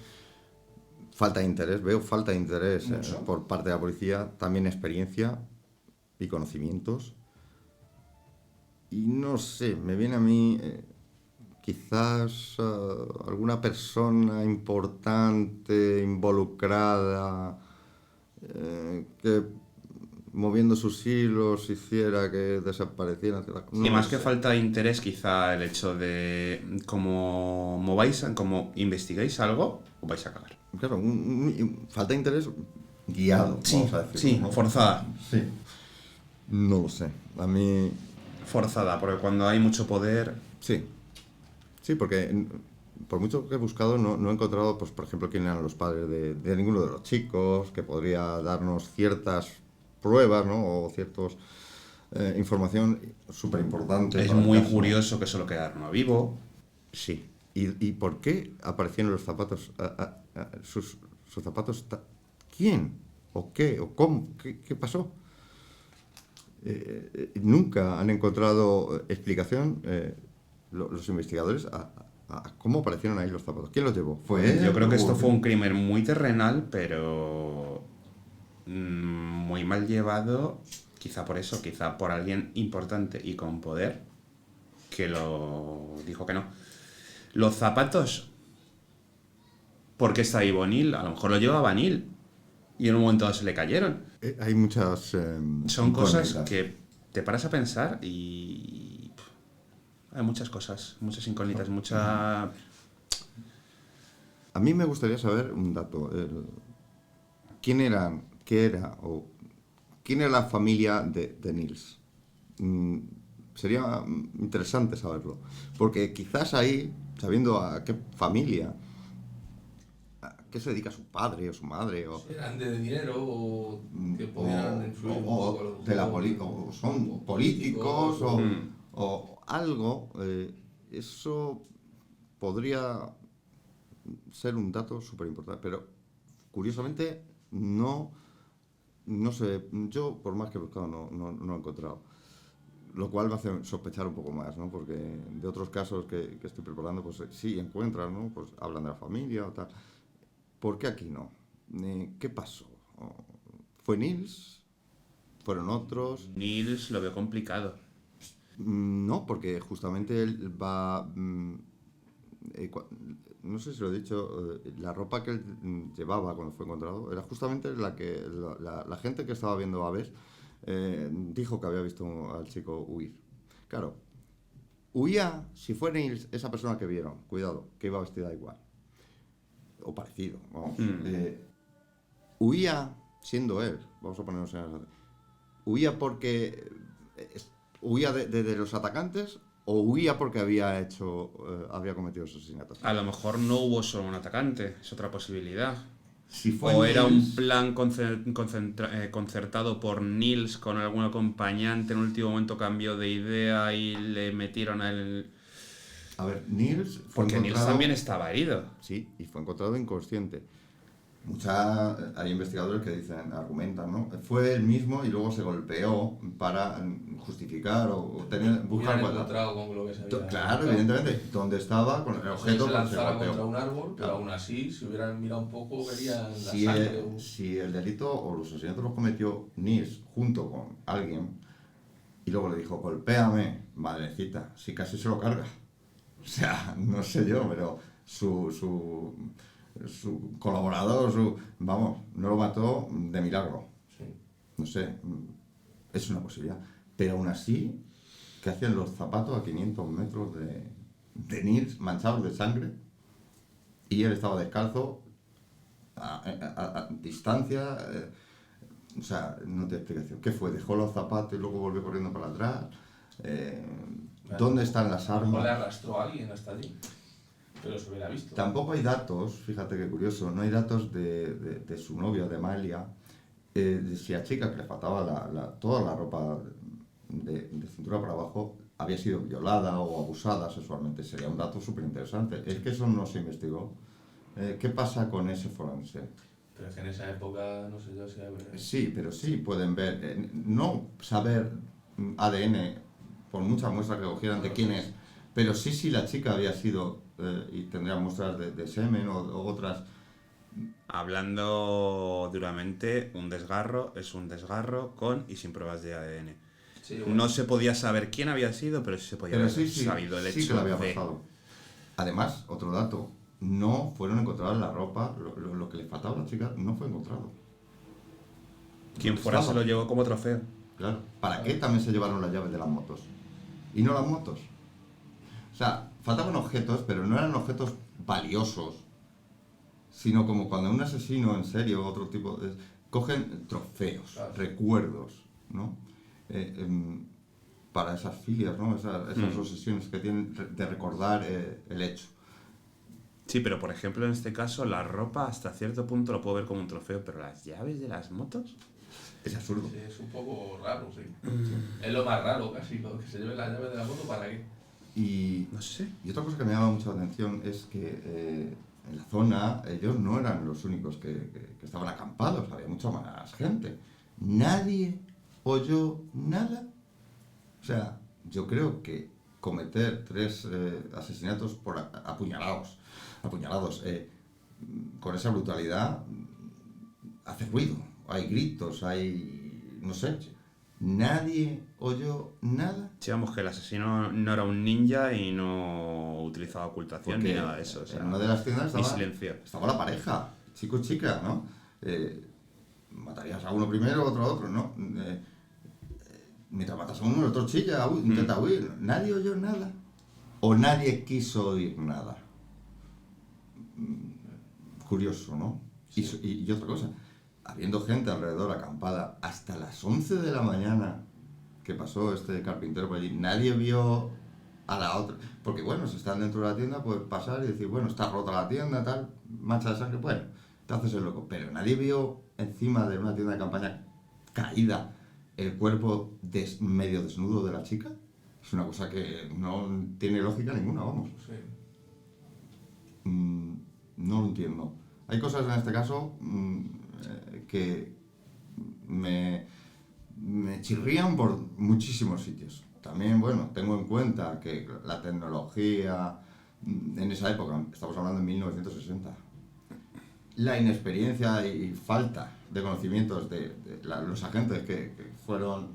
falta de interés, veo falta de interés por parte de la policía, también experiencia y conocimientos. Y no sé, me viene a mí quizás alguna persona importante, involucrada, que moviendo sus hilos hiciera que desaparecieran. Y más que falta de interés, quizá el hecho de como investigáis algo, os vais a cagar. Claro, falta de interés guiado, vamos a decir. Sí, ¿no? forzada. Sí. No lo sé. A mí... Forzada, porque cuando hay mucho poder... Sí. Sí, porque por mucho que he buscado no he encontrado, pues por ejemplo, quién eran los padres de ninguno de los chicos, que podría darnos ciertas pruebas, ¿no? O ciertos información súper importante. Es muy curioso que solo quede Arno vivo. Sí. ¿Y por qué aparecieron los zapatos? Sus zapatos. ¿Quién? ¿O qué? ¿O cómo? ¿Qué pasó? Nunca han encontrado explicación los investigadores a cómo aparecieron ahí los zapatos. ¿Quién los llevó? ¿Fue él? Yo creo que esto fue un crimen muy terrenal, pero muy mal llevado, quizá por eso, quizá por alguien importante y con poder que lo dijo que no. Los zapatos, ¿por qué está ahí Bonil? A lo mejor lo llevaba Neil y en un momento dado se le cayeron. Hay muchas... Son cosas que te paras a pensar y hay muchas cosas, muchas incógnitas, mucha... A mí me gustaría saber un dato. ¿Quién era la familia de Nils? Sería interesante saberlo. Porque quizás ahí, sabiendo a qué familia, a qué se dedica su padre o su madre, o ¿Eran de dinero o que podían influir un poco a lo mejor? o son políticos o algo, eso podría ser un dato súper importante, pero curiosamente no sé, yo por más que he buscado no he encontrado, lo cual me hace sospechar un poco más, ¿no? Porque de otros casos que estoy preparando, pues sí encuentran, ¿no? Pues hablan de la familia o tal. ¿Por qué aquí no? ¿Qué pasó? ¿Fue Nils? ¿Fueron otros? Nils lo veo complicado. No, porque justamente él va... no sé si lo he dicho, la ropa que él llevaba cuando fue encontrado era justamente la que la gente que estaba viendo aves dijo que había visto al chico huir. Claro, huía, si fuera esa persona que vieron, cuidado, que iba vestida igual, o parecido, vamos. Huía siendo él, vamos a ponernos en esa... Huía porque... ¿Huía de los atacantes o huía porque había cometido asesinatos? A lo mejor no hubo solo un atacante, es otra posibilidad. Si fue O era un Nils, plan concertado por Nils con algún acompañante, en último momento cambió de idea y le metieron a él... A ver, Nils fue Porque Nils encontrado... también estaba herido. Sí, y fue encontrado inconsciente. Hay investigadores que argumentan, ¿no? Fue él mismo y luego se golpeó para justificar o buscar... Hubieran encontrado con lo que se había... Claro, evidentemente, donde estaba con el objeto... Se lanzara golpeó. contra un árbol, pero Claro. aún así, si hubieran mirado un poco, verían la Si sangre. si el delito o los asesinatos los cometió Nils junto con alguien y luego le dijo, golpéame, madrecita, si casi se lo carga. O sea, no sé yo, pero su colaborador, vamos, no lo mató de milagro. Sí. No sé, es una posibilidad. Pero aún así, ¿qué hacían los zapatos a 500 metros de Nils manchados de sangre? Y él estaba descalzo a distancia. O sea, no te explicación. ¿Qué fue? ¿Dejó los zapatos y luego volvió corriendo para atrás? ¿Dónde están las A lo mejor le armas? arrastró a alguien hasta allí, pero se hubiera visto. Tampoco hay datos, fíjate qué curioso, no hay datos de su novia, de Amalia, de si a chica que le faltaba toda la ropa de cintura para abajo había sido violada o abusada sexualmente. Sería un dato súper interesante. Es que eso no se investigó. ¿Qué pasa con ese forense? Pero es que en esa época, no sé yo si había... Sí, pero sí pueden ver, no saber ADN por muchas muestras que cogieran de quién es, pero sí si la chica había sido y tendría muestras de semen o otras. Hablando duramente, un desgarro es un desgarro con y sin pruebas de ADN. Sí, bueno. No se podía saber quién había sido, pero sí se podía Pero haber sí sabido el sí hecho que lo había de... pasado. Además, otro dato, no fueron encontradas la ropa, lo que le faltaba a la chica no fue encontrado. Quien fuera se lo llevó como trofeo. Claro. ¿Para qué también se llevaron las llaves de las motos? ¿Y no las motos? O sea, faltaban objetos, pero no eran objetos valiosos, sino como cuando un asesino en serie o otro tipo cogen trofeos, Claro. recuerdos, ¿no? Para esas filias, ¿no? Esas obsesiones que tienen de recordar el hecho. Sí, pero por ejemplo en este caso la ropa hasta cierto punto lo puedo ver como un trofeo, pero las llaves de las motos... Es absurdo. Sí, es un poco raro, sí. Es lo más raro casi, ¿no? Que se lleve la llave de la moto, ¿para qué? Y, No sé. y otra cosa que me llama mucho la atención es que en la zona ellos no eran los únicos que estaban acampados, había mucha más gente. Nadie oyó nada. O sea, yo creo que cometer 3 asesinatos por apuñalados, con esa brutalidad, hace ruido, hay gritos, hay... no sé, nadie oyó nada. Sí, vamos, que el asesino no era un ninja y no utilizaba ocultación Porque ni nada de eso. O sea, en una de las tiendas ni silencio. estaba la pareja, chico-chica, ¿no? Matarías a uno primero, otro a otro, ¿no? Mientras matas a uno, el otro chilla, intenta huir. Nadie oyó nada. O nadie quiso oír nada. Curioso, ¿no? Sí. Y otra cosa, habiendo gente alrededor acampada hasta las 11 de la mañana que pasó este carpintero por allí, nadie vio a la otra. Porque bueno, si están dentro de la tienda, puedes pasar y decir, bueno, está rota la tienda, tal, mancha de sangre, bueno, te haces el loco. Pero nadie vio encima de una tienda de campaña caída el cuerpo medio desnudo de la chica. Es una cosa que no tiene lógica ninguna, vamos. Sí. No lo entiendo. Hay cosas en este caso que me chirrían por muchísimos sitios. También, bueno, tengo en cuenta que la tecnología en esa época, estamos hablando de 1960, la inexperiencia y falta de conocimientos de los agentes que fueron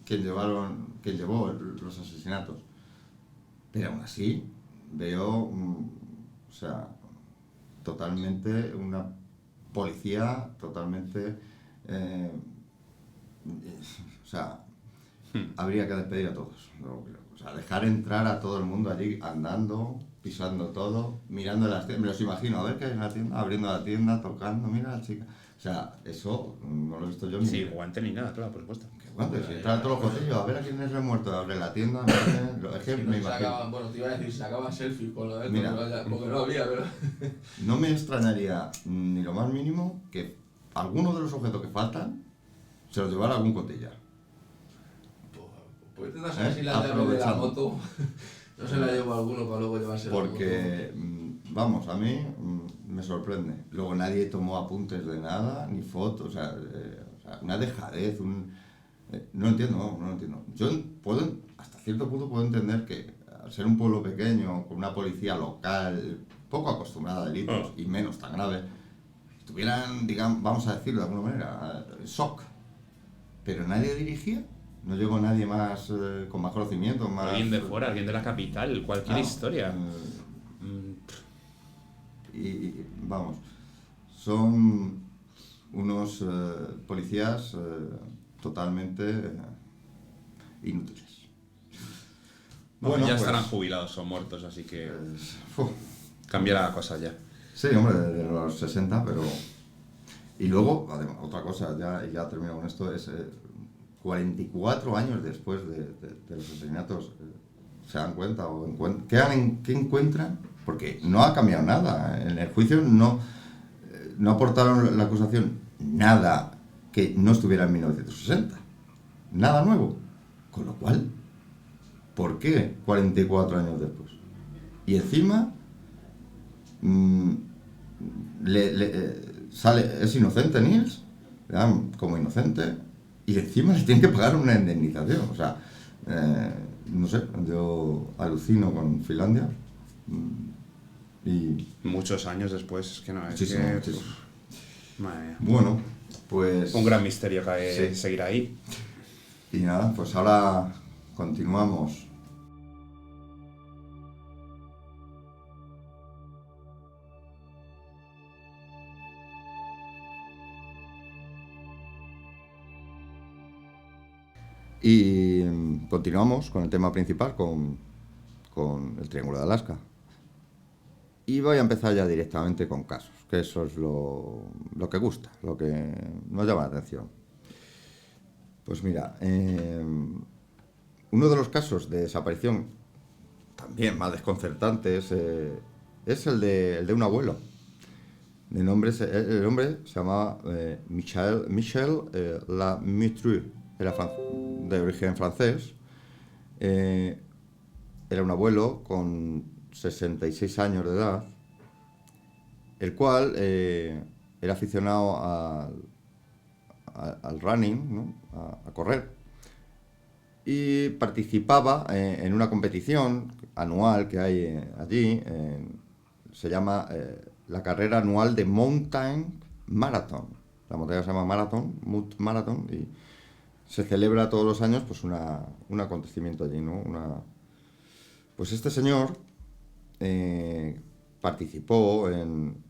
quien llevó los asesinatos. Pero aún así veo, o sea, totalmente una policía totalmente, o sea, habría que despedir a todos. O sea, dejar entrar a todo el mundo allí andando, pisando todo, mirando las tiendas. Me los imagino, a ver qué hay en la tienda, abriendo la tienda, tocando, mira a la chica. O sea, eso no lo he visto yo ni. Sí, guante ni nada, claro, por supuesto. ¿Qué guantes? Si entran todos los cotillos, a ver a quién es el muerto, abre la tienda, es que Si no me se imagino. sacaban, bueno, te iba a decir, se sacaban selfies con la de Mira. porque no había, ¿verdad? No me extrañaría ni lo más mínimo que alguno de los objetos que faltan se los llevara algún cotilla. Pues intentas saber si la llave de la Aprovechando. moto no se la llevo a alguno para luego llevarse la Porque, vamos, a mí me sorprende. Luego nadie tomó apuntes de nada, ni fotos, o sea, una dejadez, no entiendo, no lo entiendo. Yo hasta cierto punto puedo entender que al ser un pueblo pequeño, con una policía local, poco acostumbrada a delitos y menos tan grave, estuvieran, digamos, vamos a decirlo de alguna manera, shock. Pero nadie dirigía. No llegó nadie más con más conocimiento, más... Alguien de fuera, alguien de la capital, cualquier historia. Y vamos, son unos policías totalmente inútiles. Bueno, ya pues, estarán jubilados o muertos, así que uf, cambiará la cosa ya. sí, hombre, de los 60, pero... Y luego, además, otra cosa, ya termino con esto, es 44 años después de los asesinatos, se dan cuenta ¿qué encuentran? Porque no ha cambiado nada. En el juicio no aportaron la acusación nada que no estuviera en 1960. Nada nuevo. Con lo cual, ¿por qué 44 años después? Y encima es inocente Niels, le dan como inocente y encima le tienen que pagar una indemnización. O sea, no sé, yo alucino con Finlandia. Y Muchos años después, es que no, es muchísimo, que... muchísimo. Madre mía. Bueno, pues... Un gran misterio que Sí. seguir ahí. Y nada, pues ahora continuamos. Y continuamos con el tema principal, con el Triángulo de Alaska. Y voy a empezar ya directamente con casos, que eso es lo que gusta, lo que nos llama la atención. Pues mira, uno de los casos de desaparición también más desconcertantes es el de un abuelo. El hombre se llamaba Michel Lamoutrou, era de origen francés. Era un abuelo con 66 años de edad, el cual era aficionado al running, ¿no? A correr, y participaba en una competición anual que hay allí, se llama la carrera anual de Mountain Marathon. La montaña se llama Marathon, y se celebra todos los años pues un acontecimiento allí, ¿no? Pues este señor participó en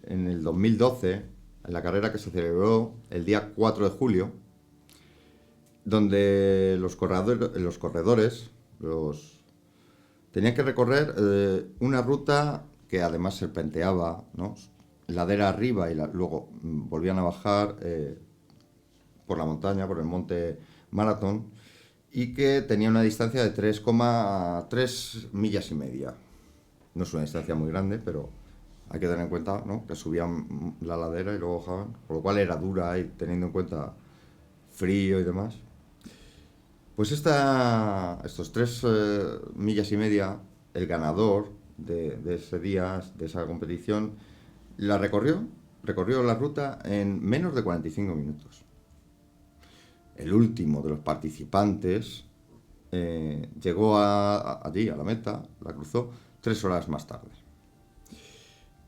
el 2012 en la carrera que se celebró el día 4 de julio, donde los corredores tenían que recorrer una ruta que además serpenteaba, ¿no? Ladera arriba, y luego volvían a bajar por la montaña, por el monte Marathon, y que tenía una distancia de 3,3 millas y media. No es una distancia muy grande, pero hay que tener en cuenta, ¿no?, que subían la ladera y luego bajaban, por lo cual era dura, y teniendo en cuenta frío y demás. Pues estos 3 millas y media, el ganador de ese día, de esa competición, recorrió la ruta en menos de 45 minutos. El último de los participantes llegó allí, a la meta, la cruzó 3 horas más tarde.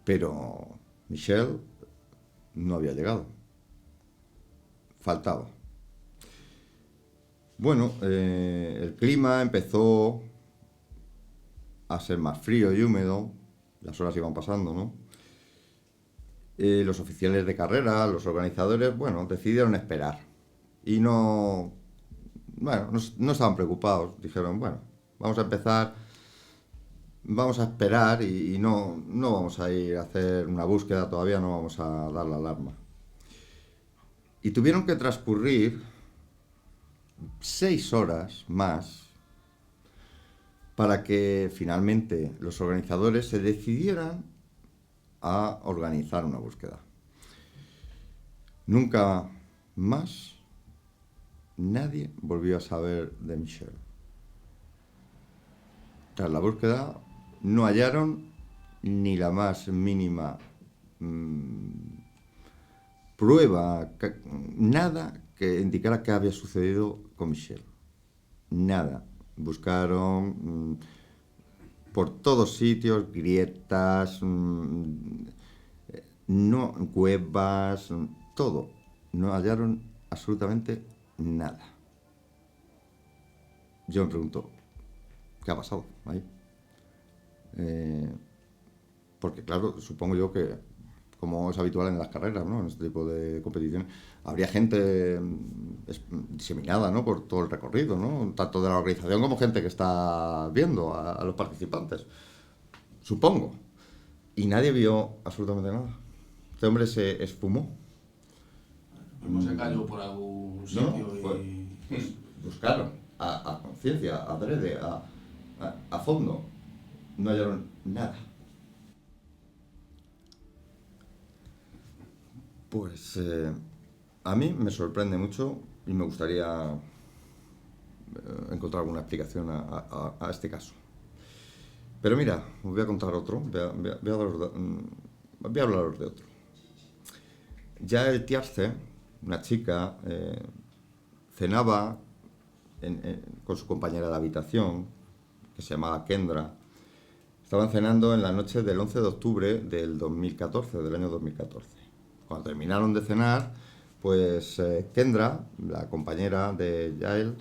Pero Michel no había llegado. Faltaba. Bueno, el clima empezó a ser más frío y húmedo, las horas iban pasando, ¿no? Los oficiales de carrera, los organizadores, bueno, decidieron esperar. Y no estaban preocupados. Dijeron, bueno, vamos a empezar, vamos a esperar y no vamos a ir a hacer una búsqueda todavía, no vamos a dar la alarma. Y tuvieron que transcurrir 6 horas más para que finalmente los organizadores se decidieran a organizar una búsqueda. Nunca más nadie volvió a saber de Michel. Tras la búsqueda no hallaron ni la más mínima prueba, nada que indicara que había sucedido con Michel. Nada. Buscaron por todos sitios, grietas, cuevas, todo. No hallaron absolutamente nada. Yo me pregunto, ¿qué ha pasado ahí? Porque claro, supongo yo que, como es habitual en las carreras, ¿no?, en este tipo de competiciones, habría gente diseminada, ¿no?, por todo el recorrido, ¿no?, tanto de la organización como gente que está viendo a los participantes, supongo. Y nadie vio absolutamente nada. Este hombre se esfumó. No se cayó por algún sitio, ¿no? Pues buscaron a conciencia, adrede, a fondo. No hallaron nada. Pues a mí me sorprende mucho y me gustaría encontrar alguna explicación a este caso. Pero mira, os voy a contar otro, voy a hablaros de otro. Yael Tiarce, una chica, cenaba con su compañera de habitación, que se llamaba Kendra. Estaban cenando en la noche del 11 de octubre del 2014, del año 2014. Cuando terminaron de cenar, pues Kendra, la compañera de Yael,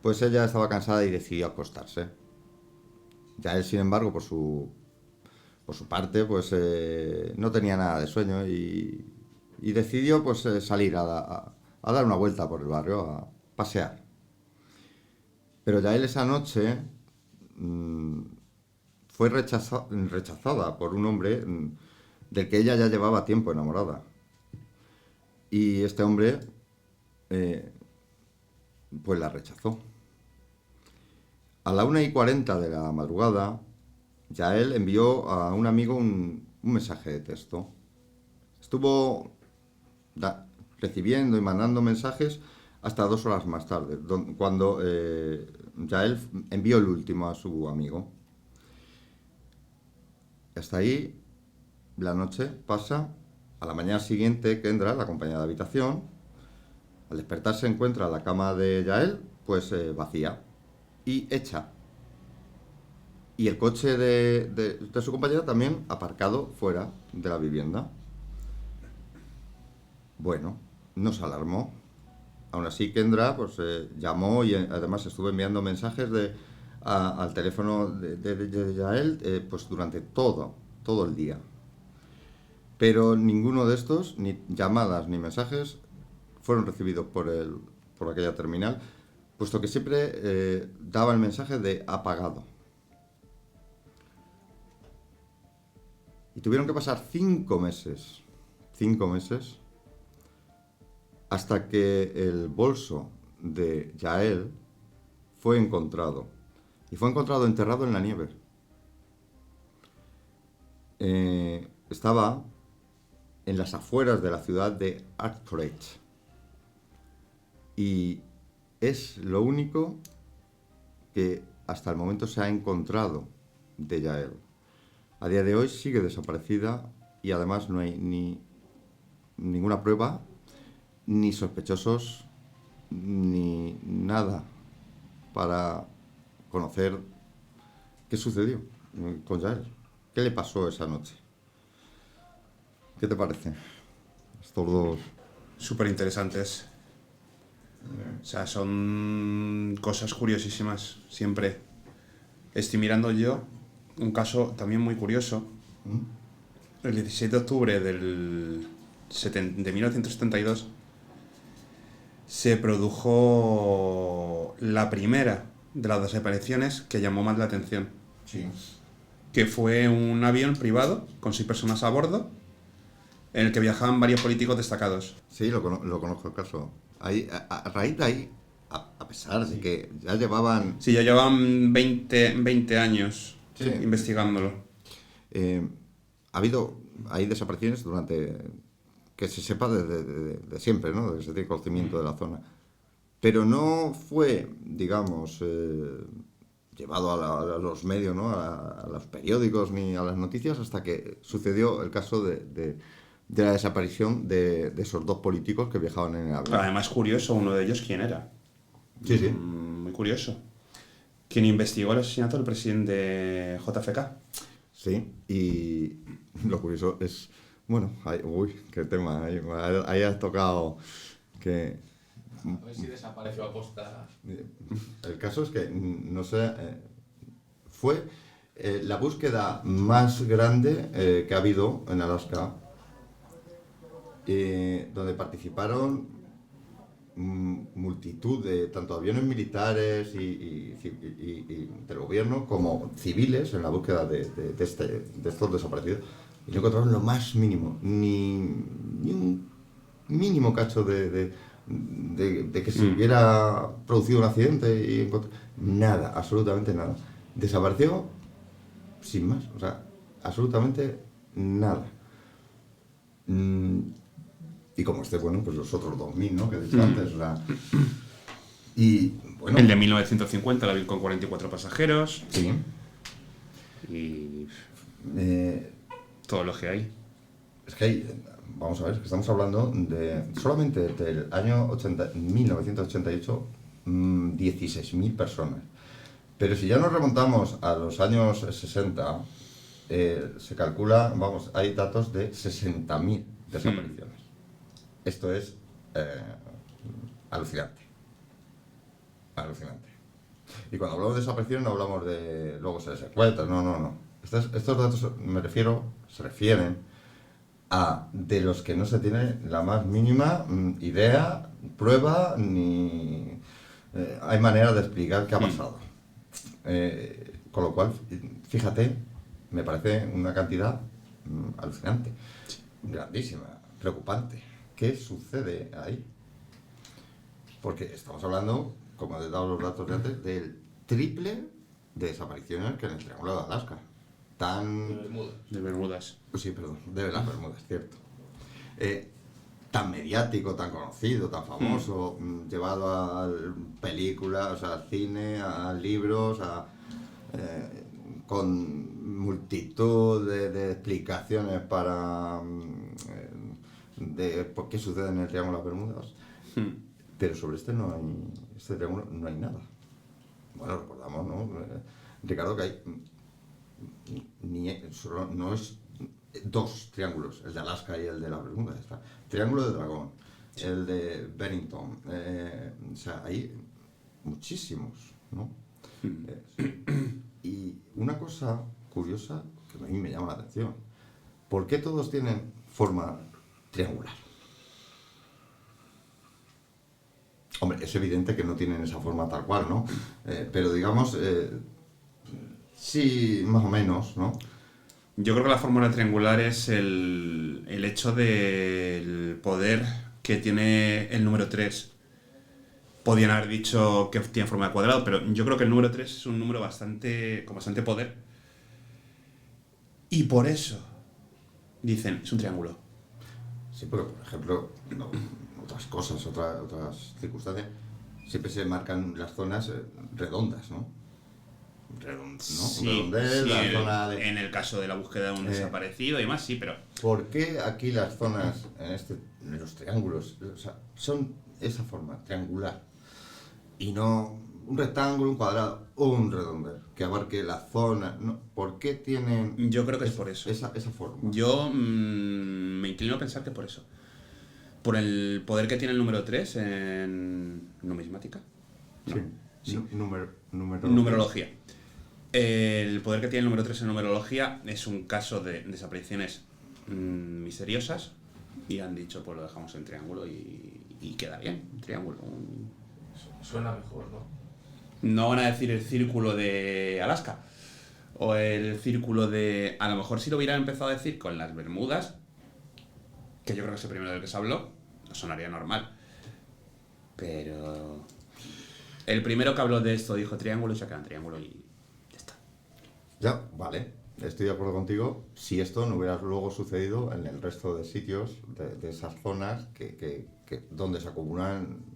pues ella estaba cansada y decidió acostarse. Yael, sin embargo, por su parte, pues no tenía nada de sueño y decidió pues salir a dar una vuelta por el barrio, a pasear. Pero Yael esa noche fue rechazada por un hombre del que ella ya llevaba tiempo enamorada. Y este hombre pues la rechazó. A la 1:40 de la madrugada, Yael envió a un amigo un mensaje de texto estuvo recibiendo y mandando mensajes hasta 2 horas más tarde, cuando Yael envió el último a su amigo. Hasta ahí la noche pasa. A la mañana siguiente, Kendra, la compañera de habitación, al despertarse encuentra la cama de Yael pues vacía y hecha. Y el coche de su compañera también aparcado fuera de la vivienda. Bueno, no se alarmó. Aún así, Kendra pues, llamó y además estuvo enviando mensajes al teléfono de Yael pues, durante todo el día. Pero ninguno de estos, ni llamadas ni mensajes, fueron recibidos por aquella terminal, puesto que siempre daba el mensaje de apagado. Y tuvieron que pasar 5 meses, hasta que el bolso de Yael fue encontrado. Y fue encontrado enterrado en la nieve. Estaba en las afueras de la ciudad de Anchorage. Y es lo único que hasta el momento se ha encontrado de Yael. A día de hoy sigue desaparecida y además no hay ninguna prueba, ni sospechosos, ni nada para conocer qué sucedió con Yael. ¿Qué le pasó esa noche? ¿Qué te parece? Estos dos. Súper interesantes. O sea, son cosas curiosísimas, siempre. Estoy mirando yo un caso también muy curioso. El 16 de octubre de 1972 se produjo la primera de las desapariciones que llamó más la atención. Sí. Que fue un avión privado con 6 personas a bordo, en el que viajaban varios políticos destacados. Sí, lo conozco el caso. Ahí, a raíz de ahí, a pesar de que ya llevaban... Sí, ya llevaban 20 años investigándolo. Hay desapariciones durante... que se sepa de siempre, ¿no? De que se tiene conocimiento de la zona. Pero no fue, digamos, llevado a los medios, ¿no? A los periódicos ni a las noticias hasta que sucedió el caso de la desaparición de esos 2 políticos que viajaban en el avión. Además, curioso, uno de ellos, ¿quién era? Sí. Muy curioso. ¿Quién investigó el asesinato del presidente JFK? Sí, y lo curioso es... Bueno, qué tema. Ahí has tocado que... A ver si desapareció a posta. El caso es que, no sé, fue la búsqueda más grande que ha habido en Alaska, donde participaron multitud de tanto aviones militares y del gobierno como civiles en la búsqueda de estos desaparecidos, y no encontraron lo más mínimo, ni un mínimo cacho de que se hubiera producido un accidente y nada, absolutamente nada. Desapareció sin más, o sea, absolutamente nada. Y como bueno, pues los otros 2000, ¿no? Que he dicho antes, o sea, y bueno... El de 1950, el avión con 44 pasajeros. Sí. Y... todo lo que hay. Es que hay... Vamos a ver, que estamos hablando de solamente del año 1988, 16.000 personas. Pero si ya nos remontamos a los años 60, se calcula, hay datos de 60.000 desapariciones. Esto es alucinante. Alucinante. Y cuando hablamos de desaparición no hablamos de luego se secuestran, no. Estos datos se refieren a de los que no se tiene la más mínima idea, prueba, ni hay manera de explicar qué ha pasado. Con lo cual, fíjate, me parece una cantidad alucinante, grandísima, preocupante. ¿Qué sucede ahí? Porque estamos hablando, como he dado los datos de antes, del triple de desapariciones que en el Triángulo de Alaska. De Bermudas. Sí, perdón, de las Bermudas, cierto. tan mediático, tan conocido, tan famoso, llevado a películas, a cine, a libros, con multitud de explicaciones de por qué sucede en el Triángulo de las Bermudas. Pero sobre este triángulo no hay nada. Bueno, recordamos, ¿no? Ricardo, que hay no es 2 triángulos, el de Alaska y el de las Bermudas. Está. Triángulo de Dragón, sí. El de Bennington, o sea, hay muchísimos, ¿no? Y una cosa curiosa que a mí me llama la atención, ¿por qué todos tienen forma triangular? Hombre, es evidente que no tienen esa forma tal cual, ¿no? Pero digamos, sí, más o menos, ¿no? Yo creo que la fórmula triangular es el hecho del poder que tiene el número 3. Podían haber dicho que tiene forma de cuadrado, pero yo creo que el número 3 es un número con bastante poder. Y por eso dicen, es un triángulo. Sí, pero por ejemplo, otras cosas, otras circunstancias, siempre se marcan las zonas redondas, ¿no? Sí, Redondel, la zona en el caso de la búsqueda de un desaparecido y demás, sí, pero... ¿Por qué aquí las zonas, en los triángulos, o sea, son esa forma, triangular, y no un rectángulo, un cuadrado o un redondel, que abarque la zona? No, ¿por qué tienen...? Yo creo que es por eso. Esa forma. Yo me inclino a pensar que por eso. Por el poder que tiene el número 3 en numismática. ¿No? Sí. Numerología. El poder que tiene el número 3 en numerología es un caso de desapariciones misteriosas y han dicho, pues lo dejamos en triángulo y queda bien, triángulo. Suena mejor, ¿no? No van a decir el círculo de Alaska o el círculo de... A lo mejor si lo hubieran empezado a decir con las Bermudas, que yo creo que es el primero del que se habló, sonaría normal. Pero el primero que habló de esto dijo triángulo y se queda en triángulo y ya está. Ya, vale, estoy de acuerdo contigo. Si esto no hubiera luego sucedido en el resto de sitios, de esas zonas donde se acumulan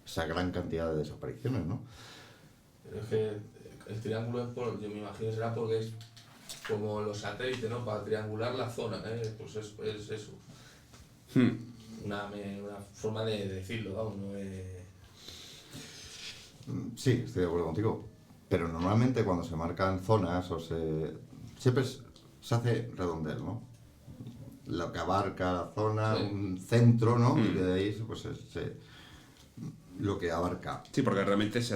esa gran cantidad de desapariciones, ¿no? Pero es que el triángulo yo me imagino será porque es como los satélites, ¿no? Para triangular la zona, pues es eso. Una forma de decirlo, vamos, no es... Sí, estoy de acuerdo contigo. Pero normalmente cuando se marcan zonas siempre se hace redondel, ¿no? Lo que abarca la zona, sí. Un centro, ¿no? Y de ahí pues lo que abarca. Sí, porque realmente es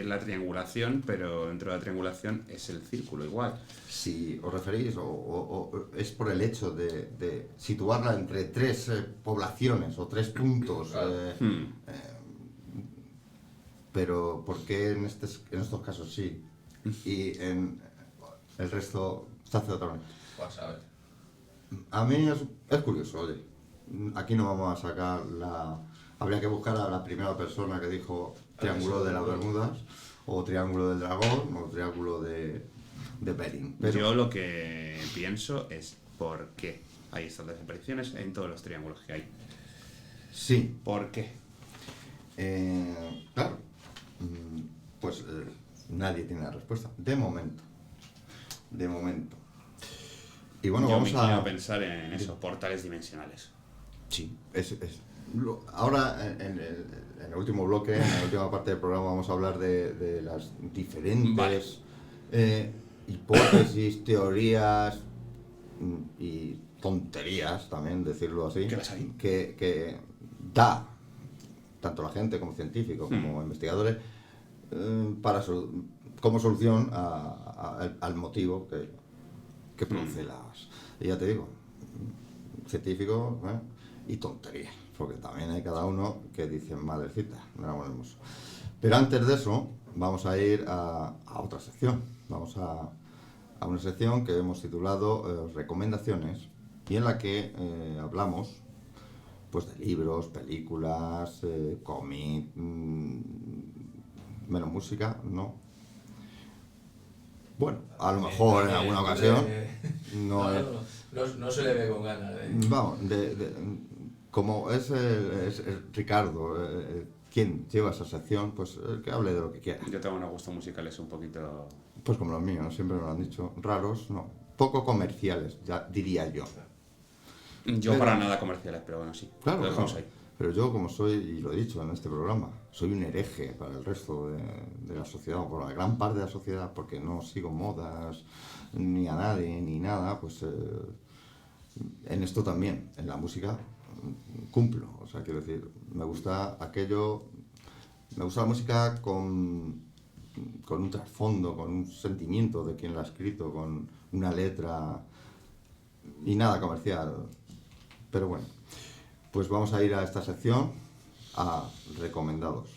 la triangulación, pero dentro de la triangulación es el círculo igual. Si os referís, o es por el hecho de situarla entre 3 poblaciones o 3 puntos, pero ¿por qué en estos casos sí y en el resto se hace de otra manera? Vas a ver. A mí es curioso, oye. Aquí no vamos a sacar Habría que buscar a la primera persona que dijo triángulo de las Bermudas, o triángulo del dragón, o triángulo de Bering. Pero yo lo que pienso es por qué hay estas desapariciones en todos los triángulos que hay. Sí. ¿Por qué? Claro. Pues nadie tiene la respuesta. De momento. Y bueno, yo vamos a pensar en esos portales dimensionales. Sí, ahora en el último bloque, en la última parte del programa, vamos a hablar de las diferentes hipótesis, teorías y tonterías, también decirlo así, que da tanto la gente como científicos como investigadores como solución al motivo que produce y ya te digo, científicos y tonterías, porque también hay cada uno que dice madrecita, me la ponemos. Pero antes de eso vamos a ir a otra sección, vamos a una sección que hemos titulado recomendaciones, y en la que hablamos pues de libros, películas, cómic, menos música, ¿no? Bueno, a lo mejor en alguna ocasión No se le ve con ganas de... Vamos, como es Ricardo quien lleva esa sección, pues que hable de lo que quiera. Yo tengo unos gustos musicales un poquito... Pues como los míos, siempre me lo han dicho. Raros, no. Poco comerciales, ya diría yo. Yo Pero- para nada comerciales, pero bueno, sí. Claro, Lo dejamos claro. ahí. Pero yo, como soy, y lo he dicho en este programa, soy un hereje para el resto de la sociedad, o por la gran parte de la sociedad, porque no sigo modas, ni a nadie, ni nada, pues en esto también, en la música, cumplo. O sea, quiero decir, me gusta la música con un trasfondo, con un sentimiento de quien la ha escrito, con una letra y nada comercial. Pero bueno, pues vamos a ir a esta sección, a recomendados.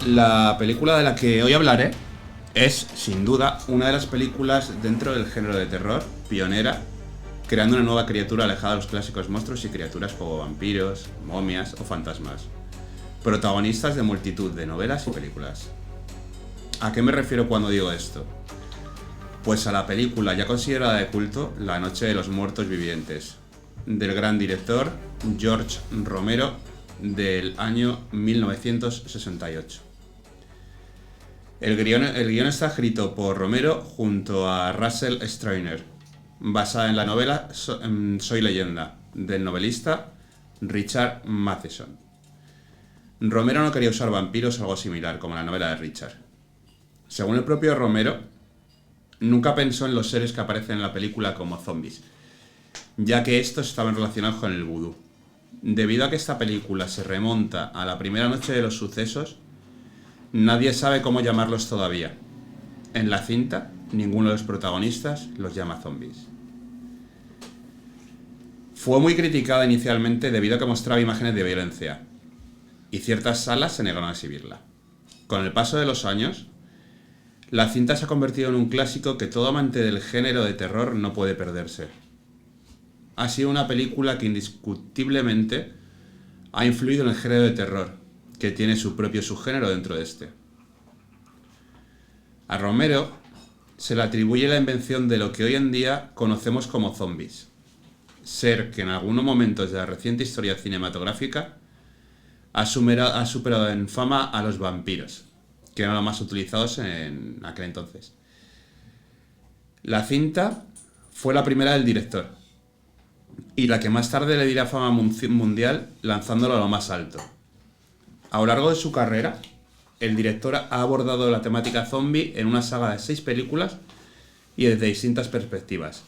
La película de la que hoy hablaré es, sin duda, una de las películas dentro del género de terror, pionera, creando una nueva criatura alejada de los clásicos monstruos y criaturas como vampiros, momias o fantasmas, protagonistas de multitud de novelas y películas. ¿A qué me refiero cuando digo esto? Pues a la película ya considerada de culto, La Noche de los Muertos Vivientes, del gran director George Romero, del año 1968. El guión está escrito por Romero junto a Russell Strainer, basada en la novela Soy Leyenda, del novelista Richard Matheson. Romero no quería usar vampiros o algo similar, como la novela de Richard. Según el propio Romero, nunca pensó en los seres que aparecen en la película como zombies, ya que estos estaban relacionados con el vudú. Debido a que esta película se remonta a la primera noche de los sucesos, nadie sabe cómo llamarlos todavía. En la cinta, ninguno de los protagonistas los llama zombies. Fue muy criticada inicialmente debido a que mostraba imágenes de violencia, y ciertas salas se negaron a exhibirla. Con el paso de los años, la cinta se ha convertido en un clásico que todo amante del género de terror no puede perderse. Ha sido una película que indiscutiblemente ha influido en el género de terror, que tiene su propio subgénero dentro de este. A Romero se le atribuye la invención de lo que hoy en día conocemos como zombies, ser que en algunos momentos de la reciente historia cinematográfica ha superado en fama a los vampiros, que eran los más utilizados en aquel entonces. La cinta fue la primera del director, y la que más tarde le diera fama mundial, lanzándolo a lo más alto. A lo largo de su carrera, el director ha abordado la temática zombie en una saga de 6 películas y desde distintas perspectivas.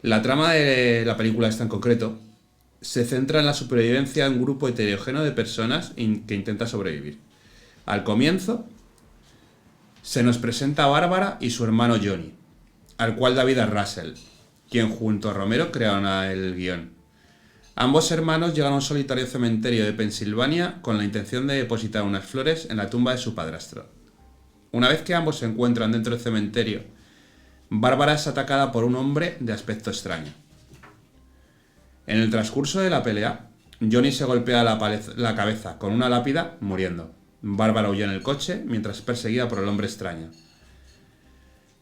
La trama de la película esta en concreto se centra en la supervivencia de un grupo heterogéneo de personas que intenta sobrevivir. Al comienzo, se nos presenta a Bárbara y su hermano Johnny, al cual da vida Russell, quien junto a Romero crearon el guión. Ambos hermanos llegan a un solitario cementerio de Pensilvania con la intención de depositar unas flores en la tumba de su padrastro. Una vez que ambos se encuentran dentro del cementerio, Bárbara es atacada por un hombre de aspecto extraño. En el transcurso de la pelea, Johnny se golpea la cabeza con una lápida, muriendo. Bárbara huye en el coche mientras es perseguida por el hombre extraño.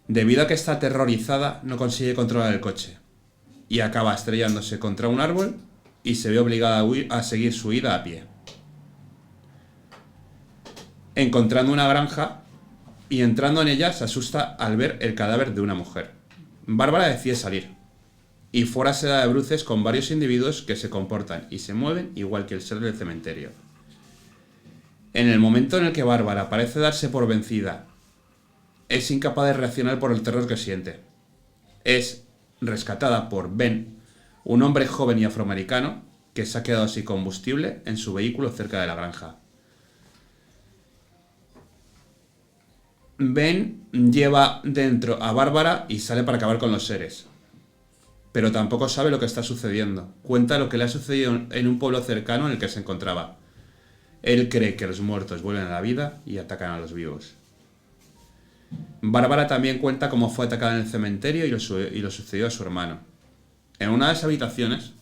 Debido a que está aterrorizada, no consigue controlar el coche y acaba estrellándose contra un árbol y se ve obligada a seguir su huida a pie. Encontrando una granja y entrando en ella, se asusta al ver el cadáver de una mujer. Bárbara decide salir y fuera se da de bruces con varios individuos que se comportan y se mueven igual que el ser del cementerio. En el momento en el que Bárbara parece darse por vencida, es incapaz de reaccionar por el terror que siente. Es rescatada por Ben, un hombre joven y afroamericano que se ha quedado sin combustible en su vehículo cerca de la granja. Ben lleva dentro a Bárbara y sale para acabar con los seres, pero tampoco sabe lo que está sucediendo. Cuenta lo que le ha sucedido en un pueblo cercano en el que se encontraba. Él cree que los muertos vuelven a la vida y atacan a los vivos. Bárbara también cuenta cómo fue atacada en el cementerio y lo sucedió a su hermano. En una de las habitaciones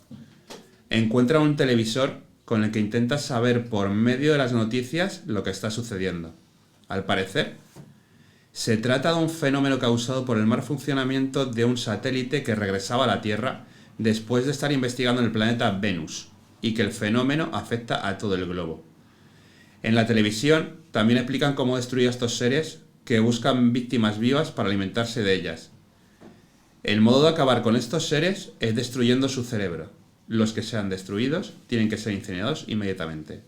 encuentra un televisor con el que intenta saber por medio de las noticias lo que está sucediendo. Al parecer, se trata de un fenómeno causado por el mal funcionamiento de un satélite que regresaba a la Tierra después de estar investigando el planeta Venus, y que el fenómeno afecta a todo el globo. En la televisión también explican cómo destruir a estos seres que buscan víctimas vivas para alimentarse de ellas. El modo de acabar con estos seres es destruyendo su cerebro. Los que sean destruidos tienen que ser incinerados inmediatamente.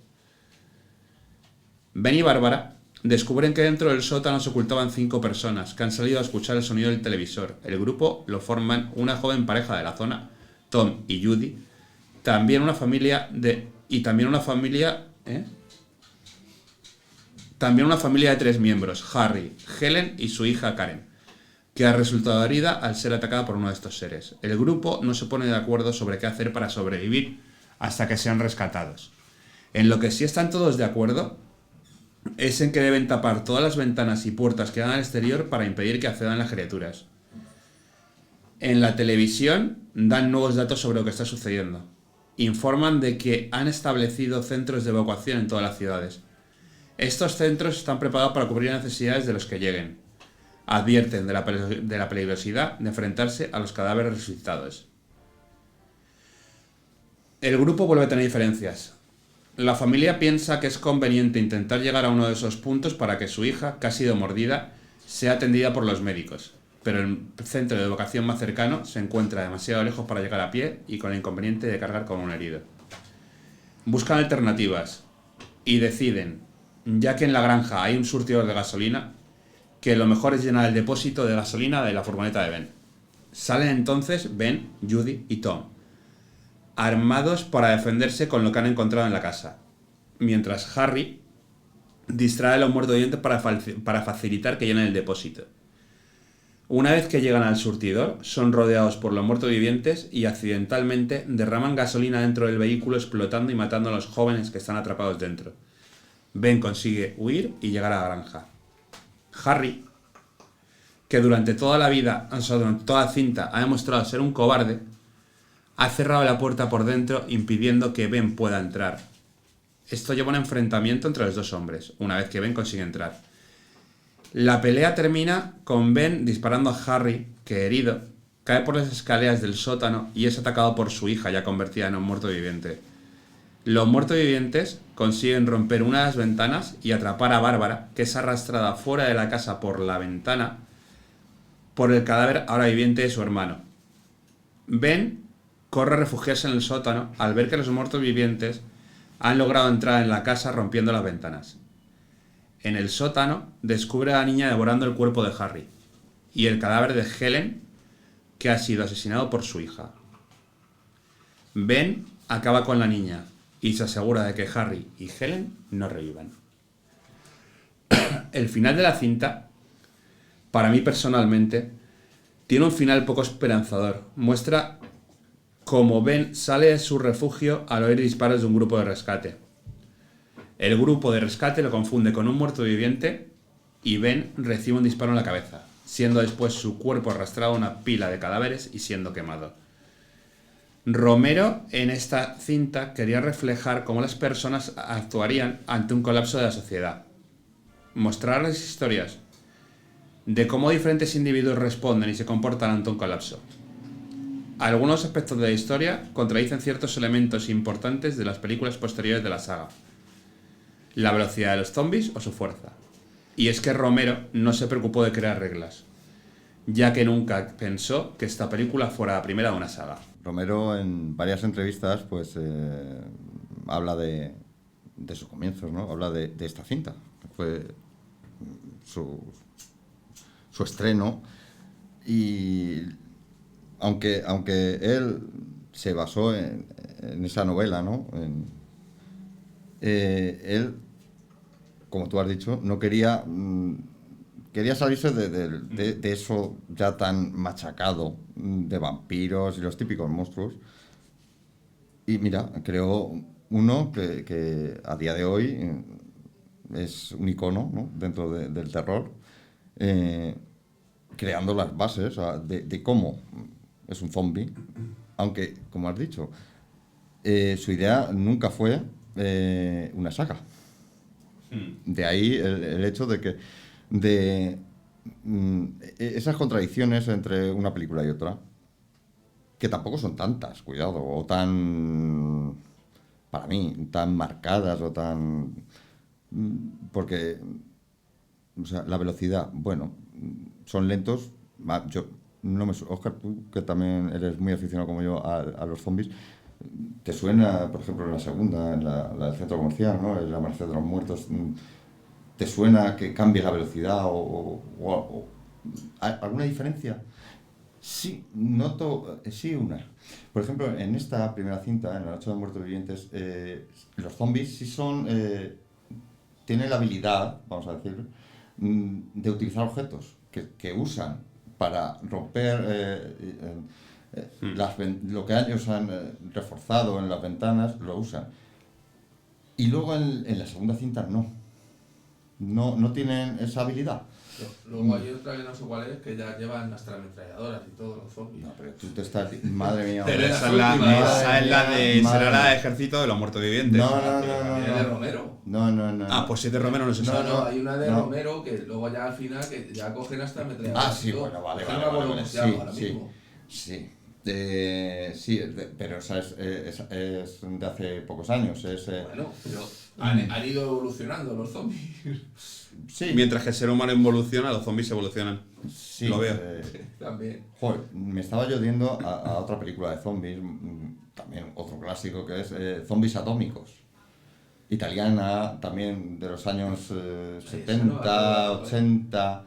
Ben y Bárbara descubren que dentro del sótano se ocultaban 5 personas que han salido a escuchar el sonido del televisor. El grupo lo forman una joven pareja de la zona, Tom y Judy, también una familia de 3 miembros, Harry, Helen y su hija Karen, que ha resultado herida al ser atacada por uno de estos seres. El grupo no se pone de acuerdo sobre qué hacer para sobrevivir hasta que sean rescatados. En lo que sí están todos de acuerdo es en que deben tapar todas las ventanas y puertas que dan al exterior para impedir que accedan las criaturas. En la televisión dan nuevos datos sobre lo que está sucediendo. Informan de que han establecido centros de evacuación en todas las ciudades. Estos centros están preparados para cubrir las necesidades de los que lleguen. Advierten de la peligrosidad de enfrentarse a los cadáveres resucitados. El grupo vuelve a tener diferencias. La familia piensa que es conveniente intentar llegar a uno de esos puntos para que su hija, que ha sido mordida, sea atendida por los médicos, pero el centro de evacuación más cercano se encuentra demasiado lejos para llegar a pie y con el inconveniente de cargar con un herido. Buscan alternativas y deciden, ya que en la granja hay un surtidor de gasolina, que lo mejor es llenar el depósito de gasolina de la furgoneta de Ben. Salen entonces Ben, Judy y Tom, armados para defenderse con lo que han encontrado en la casa, mientras Harry distrae a los muertovivientes para facilitar que llenen el depósito. Una vez que llegan al surtidor, son rodeados por los muertovivientes y accidentalmente derraman gasolina dentro del vehículo, explotando y matando a los jóvenes que están atrapados dentro. Ben consigue huir y llegar a la granja. Harry, que durante toda la vida, durante toda la cinta, ha demostrado ser un cobarde, ha cerrado la puerta por dentro impidiendo que Ben pueda entrar. Esto lleva a un enfrentamiento entre los dos hombres, una vez que Ben consigue entrar. La pelea termina con Ben disparando a Harry, que herido, cae por las escaleras del sótano y es atacado por su hija, ya convertida en un muerto viviente. Los muertos vivientes consiguen romper una de las ventanas y atrapar a Bárbara, que es arrastrada fuera de la casa por la ventana por el cadáver ahora viviente de su hermano. Ben corre a refugiarse en el sótano al ver que los muertos vivientes han logrado entrar en la casa rompiendo las ventanas. En el sótano descubre a la niña devorando el cuerpo de Harry y el cadáver de Helen, que ha sido asesinado por su hija. Ben acaba con la niña y se asegura de que Harry y Helen no revivan. El final de la cinta, para mí personalmente, tiene un final poco esperanzador. Muestra cómo Ben sale de su refugio al oír disparos de un grupo de rescate. El grupo de rescate lo confunde con un muerto viviente y Ben recibe un disparo en la cabeza, siendo después su cuerpo arrastrado a una pila de cadáveres y siendo quemado. Romero en esta cinta quería reflejar cómo las personas actuarían ante un colapso de la sociedad. Mostrar las historias de cómo diferentes individuos responden y se comportan ante un colapso. Algunos aspectos de la historia contradicen ciertos elementos importantes de las películas posteriores de la saga. La velocidad de los zombies o su fuerza. Y es que Romero no se preocupó de crear reglas, ya que nunca pensó que esta película fuera la primera de una saga. Romero en varias entrevistas pues habla de sus comienzos, ¿no? Habla de esta cinta, que fue su estreno, y aunque él se basó en esa novela, ¿no? Él, como tú has dicho, no quería salirse de eso ya tan machacado de vampiros y los típicos monstruos. Y mira, creó uno que a día de hoy es un icono, ¿no? Dentro del terror, creando las bases, o sea, de cómo es un zombie. Aunque, como has dicho, su idea nunca fue una saga. De ahí el hecho de que esas contradicciones entre una película y otra, que tampoco son tantas, cuidado, o tan, para mí, tan marcadas o tan... Porque, o sea, la velocidad, bueno, son lentos. Yo no me... Oscar, tú que también eres muy aficionado como yo a los zombies, ¿te suena, por ejemplo, en la segunda, en la del centro comercial, ¿no? El Amanecer de los Muertos, ¿te suena que cambie la velocidad o alguna diferencia? Sí, noto, sí una. Por ejemplo, en esta primera cinta, en La Noche de los Muertos Vivientes, los zombies sí son, tienen la habilidad, vamos a decir, de utilizar objetos que usan para romper lo que ellos han reforzado en las ventanas, lo usan. Y luego en la segunda cinta no tienen esa habilidad. Luego hay otra que no sé cuál es, que ya llevan hasta ametralladoras y todos los zombies. No, pero tú te estás... Madre mía. Pero hombre. esa es la de... Madre Será la mía. de Ejército de los Muertos Vivientes. No. ¿Es de Romero? No. Ah, pues si es de Romero no se No, sabe. hay una de No. Romero que luego ya al final que ya cogen hasta ametralladoras. Ah, sí, y todo. bueno, vale. Es que no me acuerdo cómo se llama ahora mismo. Sí. Pero esa es de hace pocos años. Bueno, pero han ido evolucionando los zombies. Sí, Mientras que el ser humano evoluciona, los zombies evolucionan. sí, Lo veo. También. Joder, me estaba yo yendo a otra película de zombies, también otro clásico que es Zombies Atómicos. Italiana, también de los años 70, 80,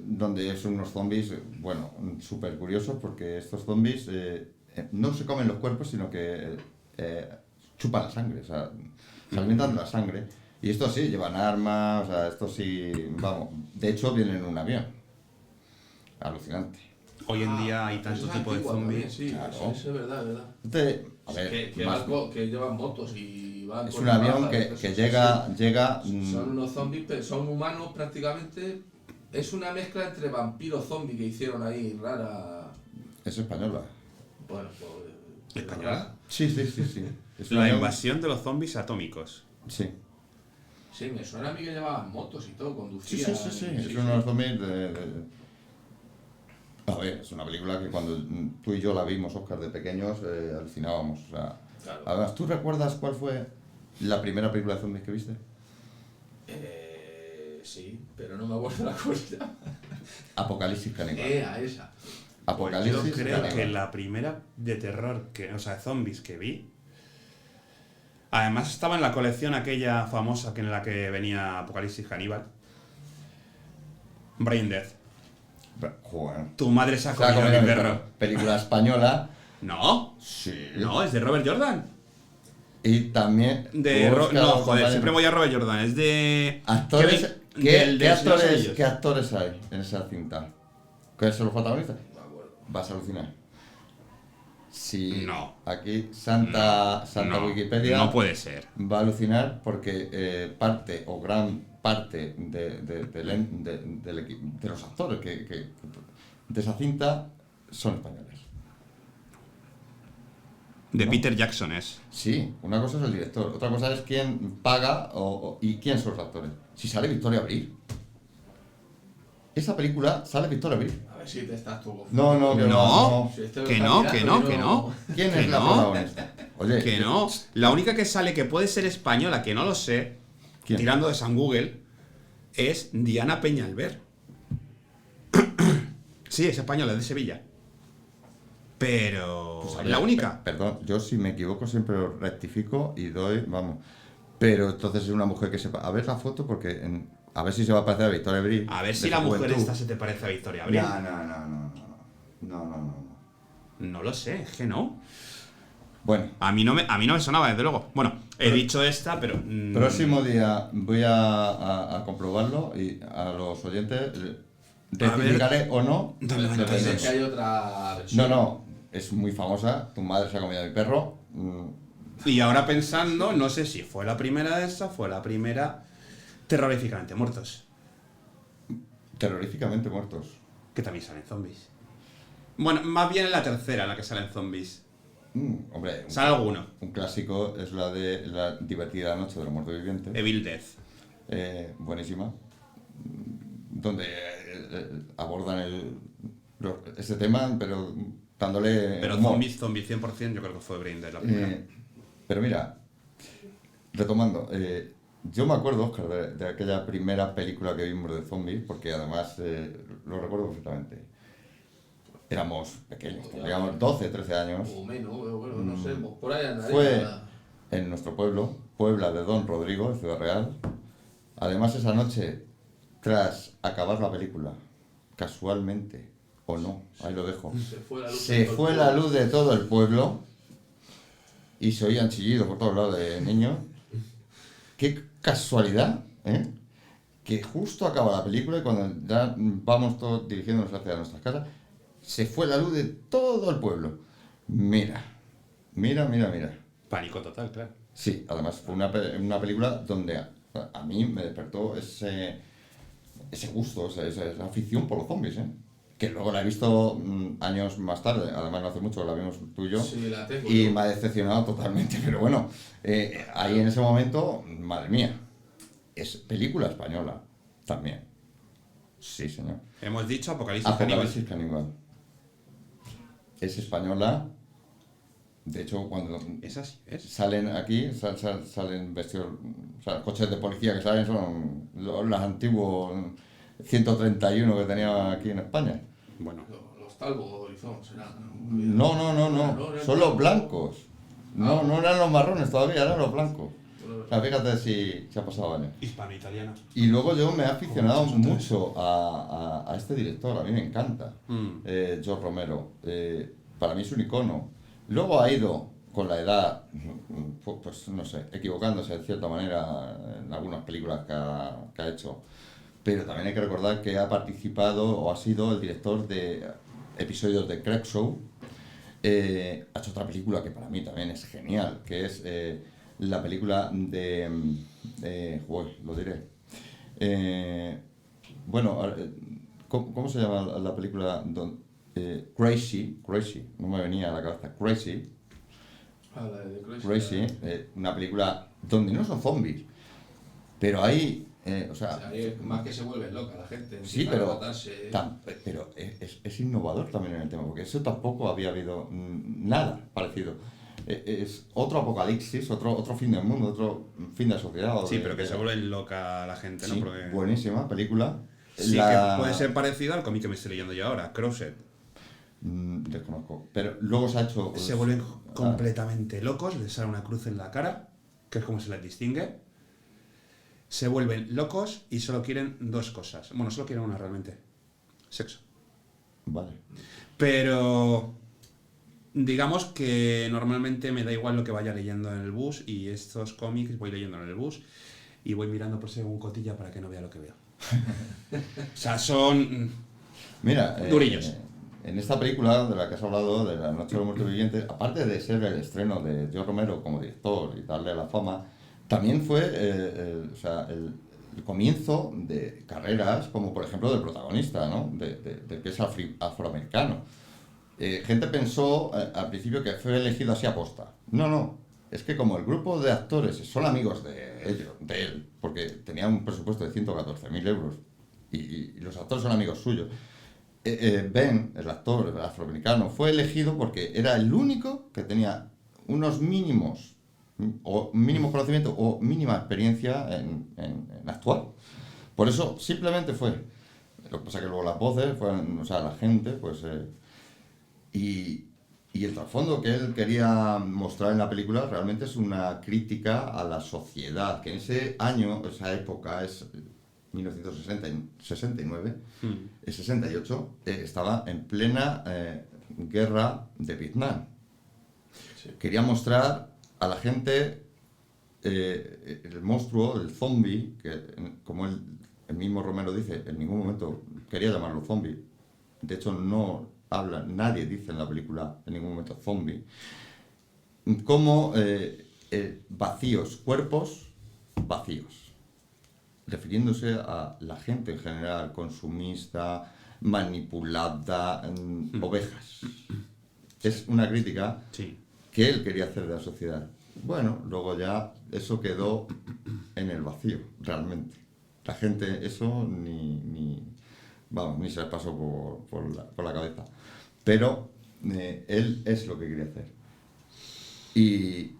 donde son unos zombies, bueno, súper curiosos porque estos zombies no se comen los cuerpos, sino que chupan la sangre, o sea, se alimentan de la sangre. Y estos sí, llevan armas, o sea, estos sí, vamos, de hecho vienen en un avión. Alucinante. Hoy en día hay tanto Eso es tipo de antigua zombies. también, sí, Claro. eso es verdad, es verdad. A ver, Que llevan motos y van es con un avión navajas, que eso, llega... sí. Son unos zombies, pero son humanos prácticamente. Es una mezcla entre vampiro zombie que hicieron ahí, rara. Es española. Bueno, pues. ¿Española? Sí. Es un La avión- invasión de los zombies atómicos. Sí. Sí, me suena a mí que llevaban motos y todo, Sí. conducían. Es uno de los zombies A ver, es una película que cuando tú y yo la vimos, Oscar, de pequeños, alucinábamos. O sea, Claro. además, ¿tú recuerdas cuál fue la primera película de zombies que viste? Sí, pero no me acuerdo la cosa. Apocalipsis Caníbal. A esa. Apocalipsis Pues yo creo Caníbal. que la primera de terror, o sea, de zombies que vi. Además estaba en la colección aquella famosa que en la que venía Apocalipsis Caníbal. Brain Death. Joder. Tu madre se ha O sea, comido a como mi era perro. película española. No, Sí. no, es de Robert Jordan. Y también... Oscar, No, joder, compañero. siempre voy a Robert Jordan. Es de... Actores, del ¿qué de Señor de los Anillos. ¿Qué actores hay en esa cinta? ¿Cuáles son los protagonistas? No me acuerdo. Vas a alucinar. Sí. No. Aquí Santa No, Wikipedia no puede ser. va a alucinar porque parte o gran parte de los actores de esa cinta son españoles. De ¿No? Peter Jackson es. Sí, una cosa es el director, otra cosa es quién paga y quién son los actores. Si sale Victoria Abril. Esa película sale Victoria Abril. A ver si te estás tú confundiendo. No, que No. Si este lo Que está no, mirando, que yo no. ¿Quién Que es la no. protagonista? Oye, Que no. La única que sale que puede ser española, que no lo sé, ¿Quién? tirando de San Google, es Diana Peñalver. Sí, es española, es de Sevilla. Pero... Pues, a ¿es ver, la única? Perdón, yo si me equivoco siempre lo rectifico y doy, vamos. Pero entonces es una mujer que sepa. A ver la foto porque a ver si se va a parecer a Victoria Abril. A ver de si su la mujer juventud. esta se te parece a Victoria Abril. No. No lo sé, es que no. Bueno, A mí no me sonaba, desde luego. Bueno, he dicho esta, pero... próximo día voy a comprobarlo y a los oyentes rectificaré o no. Dame la Pero dependiendo. es que hay otra versión. No, es muy famosa. Tu madre se ha comido a mi perro. Y ahora pensando, no sé si fue la primera de esa, fue la primera terroríficamente muertos. Terroríficamente muertos. Que también salen zombies. Bueno, más bien en la tercera en la que salen zombies. Hombre, ¿Sabe alguno? un clásico es la de La divertida noche de los muertos vivientes. Evil Death. Buenísima. Donde abordan ese tema, pero dándole Pero humor. zombie 100% yo creo que fue Brain Dead la primera. Pero mira, retomando, yo me acuerdo, Oscar, de aquella primera película que vimos de zombies, porque además lo recuerdo perfectamente. Éramos pequeños, tendríamos 12, 13 años. O menos, bueno, no sé, por ahí andaría. Fue en nuestro pueblo, Puebla de Don Rodrigo, de Ciudad Real. Además, esa noche, tras acabar la película, casualmente, o no, ahí lo dejo, se fue la luz de todo el pueblo y se oían chillidos por todos lados de niños. Qué casualidad, ¿eh? Que justo acaba la película y cuando ya vamos todos dirigiéndonos hacia nuestras casas, se fue la luz de todo el pueblo. Mira. Pánico total, claro. Sí, además fue una película donde a mí me despertó ese gusto, esa afición por los zombies, ¿eh? Que luego la he visto años más tarde, además no hace mucho, la vimos tú y yo, Sí, la tengo, y ¿no? me ha decepcionado totalmente, pero bueno, ahí en ese momento, madre mía, es película española también. Sí, señor. Hemos dicho Apocalipsis Caníbal. Apocalipsis Caníbal. Es española. De hecho, cuando Es así, ¿ves? salen aquí, salen vestidos, o sea, coches de policía que salen son los antiguos 131 que tenía aquí en España. Bueno, Los Talbot Horizon serán. No, son los blancos. No eran los marrones todavía, eran los blancos. O sea, fíjate si ha pasado años. hispano-italiano. Y luego yo me he aficionado mucho a este director, a mí me encanta, George Romero. Para mí es un icono. Luego ha ido, con la edad, pues no sé, equivocándose de cierta manera en algunas películas que ha hecho. Pero también hay que recordar que ha participado o ha sido el director de episodios de Creepshow. Ha hecho otra película que para mí también es genial, que es la película lo diré. ¿Cómo se llama la película? Crazy, no me venía a la cabeza. Crazy, La de Crazy. una película donde no son zombies, pero hay, O sea, ahí más que se vuelve loca la gente. sí, empiezan a pero, matarse. pero es innovador también en el tema, porque eso tampoco había habido nada parecido. Es otro apocalipsis, otro fin del mundo, otro fin de la sociedad. Sí, pero que se vuelve loca la gente, ¿no? Sí, Porque buenísima película. sí que puede ser parecido al cómic que me estoy leyendo yo ahora, Crosset. Desconozco. Pero luego se ha hecho. Se vuelven completamente locos, les sale una cruz en la cara, que es como se les distingue. Se vuelven locos y solo quieren dos cosas. Bueno, solo quieren una realmente. Sexo. Vale. Pero digamos que normalmente me da igual lo que vaya leyendo en el bus y estos cómics voy leyendo en el bus y voy mirando por si hay algún cotilla para que no vea lo que veo. O sea, son Mira, durillos. En esta película de la que has hablado, de La Noche de los Muertos Vivientes, aparte de ser el estreno de George Romero como director y darle la fama, también fue el comienzo de carreras como por ejemplo del protagonista, ¿no? Del que es afroamericano. Gente pensó al principio que fue elegido así a posta. No. Es que como el grupo de actores son amigos de él, porque tenía un presupuesto de 114.000 euros y los actores son amigos suyos, Ben, el actor afroamericano, fue elegido porque era el único que tenía unos mínimos conocimientos o mínima experiencia en actuar. Por eso simplemente fue. Lo que pasa es que luego las voces fueron, o sea, la gente, pues. Y el trasfondo que él quería mostrar en la película realmente es una crítica a la sociedad, que en ese año, esa época es 1969, 68, estaba en plena guerra de Vietnam. Sí. Quería mostrar a la gente el monstruo, el zombie, que como el mismo Romero dice, en ningún momento quería llamarlo zombie. De hecho, nadie dice en la película en ningún momento zombie. Como vacíos, cuerpos vacíos. Refiriéndose a la gente en general, consumista, manipulada, ovejas. Es una crítica Sí. que él quería hacer de la sociedad. Bueno, luego ya eso quedó en el vacío, realmente. La gente eso ni se le pasó por la cabeza. Pero él es lo que quería hacer. Y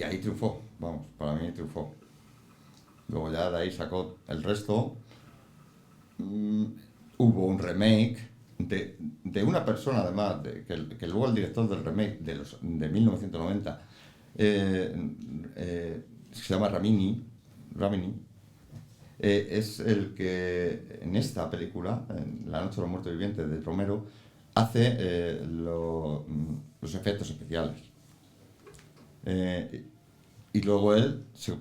ahí triunfó, vamos, para mí triunfó. Luego ya de ahí sacó el resto. Hubo un remake de una persona, además, que luego el director del remake de 1990 se llama Ramini, es el que en esta película, en La noche de los muertos vivientes de Romero, hace los efectos especiales. Y luego él se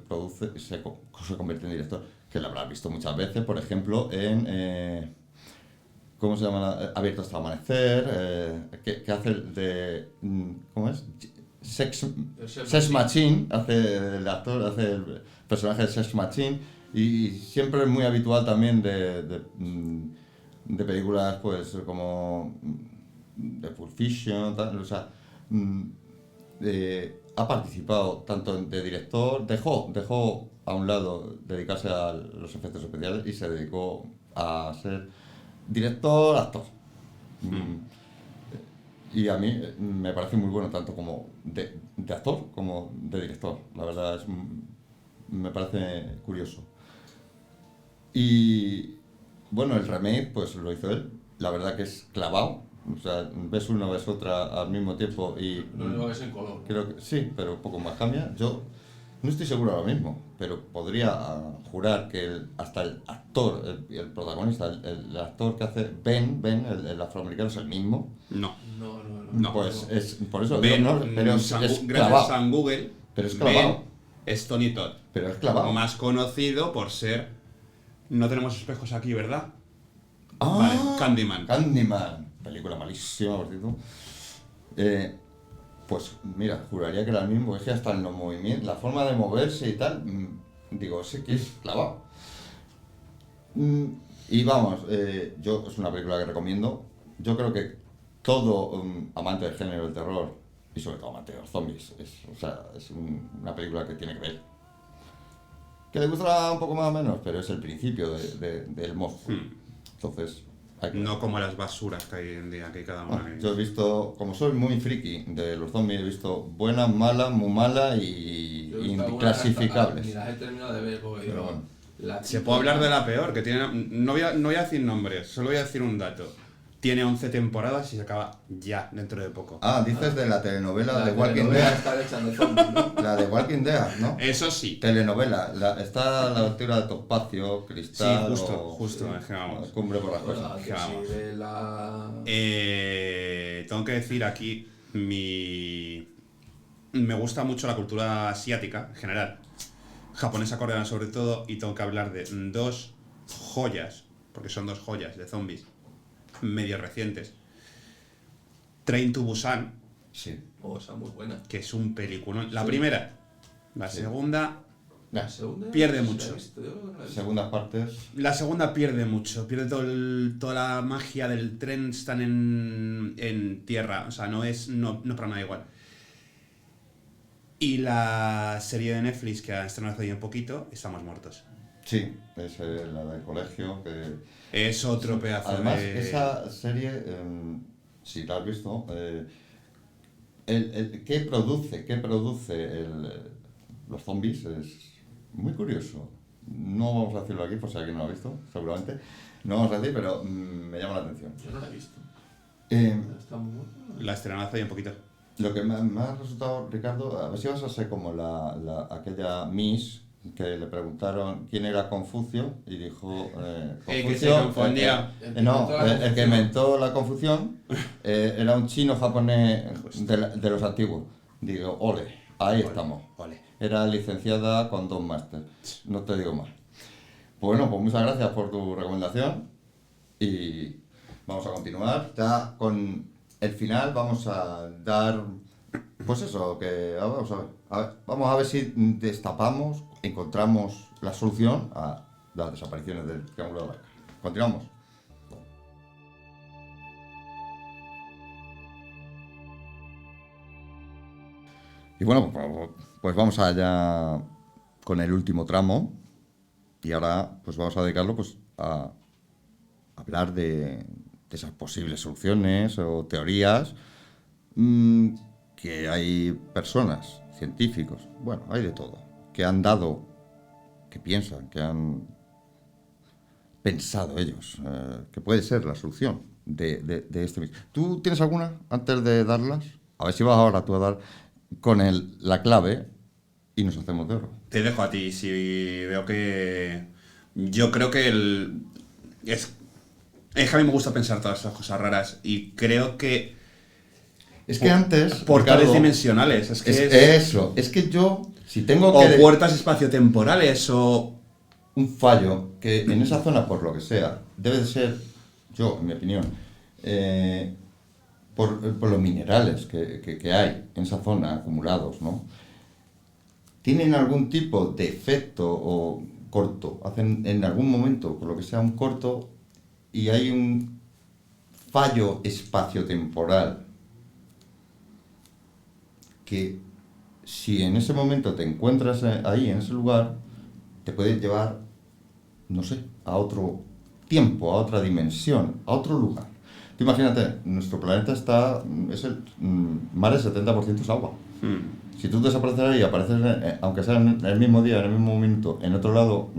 convierte en director, que lo habrás visto muchas veces, por ejemplo, en ¿cómo se llama? Abierto hasta el amanecer, que hace el de ¿cómo es? Sex Machine, hace el actor, hace el personaje de Sex Machine, y siempre es muy habitual también de películas pues como de Pulp Fiction, tal, o sea, ha participado tanto de director, dejó a un lado dedicarse a los efectos especiales y se dedicó a ser director, actor. Y a mí me parece muy bueno tanto como de actor como de director. La verdad me parece curioso. Y bueno, el remake pues lo hizo él. La verdad que es clavado. O sea, ves una, ves otra al mismo tiempo y... No lo ves en color, ¿no? Creo que sí, pero un poco más cambia. Yo no estoy seguro ahora mismo, pero podría jurar que hasta el actor, el protagonista, el actor que hace Ben, el afroamericano es el mismo. No. No. Pues es por eso Ben, digo, no, pero es gracias clavado. a Google, Pero es clavado. Ben es Tony Todd. Pero es clavado. Más conocido por ser... No tenemos espejos aquí, ¿verdad? Ah, Vale, Candyman. Candyman, película malísima, por cierto. Pues mira, juraría que era el mismo, es que hasta en los movimientos, la forma de moverse y tal, digo, sí que es clavado. Y vamos, yo es una película que recomiendo. Yo creo que todo amante del género del terror, y sobre todo amante de los zombies, es una película que tiene que ver. Que le gustará un poco más o menos, pero es el principio del monstruo. Entonces, No como las basuras que hay hoy en día, que hay cada una. yo he visto, como soy muy friki de los zombies, he visto buenas, malas, muy malas y Yo he visto algunas inclasificables. Ni las he terminado de ver, porque Pero digo, bueno. Se puede hablar de la peor, que tiene... No voy a decir nombres, solo voy a decir un dato. Tiene 11 temporadas y se acaba ya, dentro de poco. Dices de la telenovela La de Walking telenovela Dead. está hecha de zombies, ¿no? La de Walking Dead, ¿no? Eso sí. Telenovela. Está la altura de Topacio, Cristal. Sí, justo, sí, es que vamos. Cumbre por las Bueno, cosas. que vamos. sí de la... Tengo que decir aquí, me gusta mucho la cultura asiática, en general. Japonesa, coreana sobre todo, y tengo que hablar de dos joyas, porque son dos joyas de zombies, medio recientes. Train to Busan, Sí. Oh, esa muy buena. que es un peliculón. La Sí. primera, la Sí. segunda... La segunda Pierde sí la he mucho. visto, yo no la he visto. Segundas partes. La segunda pierde mucho, pierde toda la magia del tren, están en tierra, o sea, no para nada igual. Y la serie de Netflix que ha estrenado hace un poquito, Estamos Muertos. Sí, es la del colegio. Que... Es otro pedazo Además, de... esa serie, si la has visto, ¿qué produce los zombies? Es muy curioso. No vamos a decirlo aquí por si alguien no lo ha visto, seguramente. No vamos a decir, pero me llama la atención. Yo no la he visto. Eh, Está muy buena. La estrenaron hace un poquito. Lo que me ha resultado, Ricardo, a ver si vas a ser como aquella Miss que le preguntaron quién era Confucio y dijo Que se confundía. El que inventó la confusión era un chino japonés de los antiguos. Digo, ole, ahí estamos. Ole. Era licenciada con 2 másteres, no te digo más. Bueno, pues muchas gracias por tu recomendación y vamos a continuar ya con el final. Vamos a dar, pues eso, que vamos a ver si destapamos, encontramos la solución a las desapariciones del Triángulo de Barca. Continuamos. Y bueno, pues vamos allá con el último tramo. Y ahora pues vamos a dedicarlo pues a hablar de esas posibles soluciones o teorías que hay personas, científicos, bueno, hay de todo, que han dado, que piensan, que han pensado ellos, que puede ser la solución de este mismo. ¿Tú tienes alguna antes de darlas? A ver si vas ahora tú a dar con la clave y nos hacemos de oro. Te dejo a ti, si veo que... Yo creo que es que a mí me gusta pensar todas esas cosas raras y creo que... Es que antes... Portales Ricardo, dimensionales, es que Eso, es que yo, si tengo o que... puertas espaciotemporales, o... un fallo que en esa zona, por lo que sea, debe de ser, yo, en mi opinión, por los minerales que hay en esa zona acumulados, ¿no? Tienen algún tipo de efecto o corto, hacen en algún momento, por lo que sea, un corto y hay un fallo espaciotemporal que si en ese momento te encuentras ahí, en ese lugar, te puede llevar, no sé, a otro tiempo, a otra dimensión, a otro lugar. Tú imagínate, nuestro planeta más del 70% es agua. Si tú desapareces ahí y apareces, aunque sea en el mismo día, en el mismo minuto, en otro lado,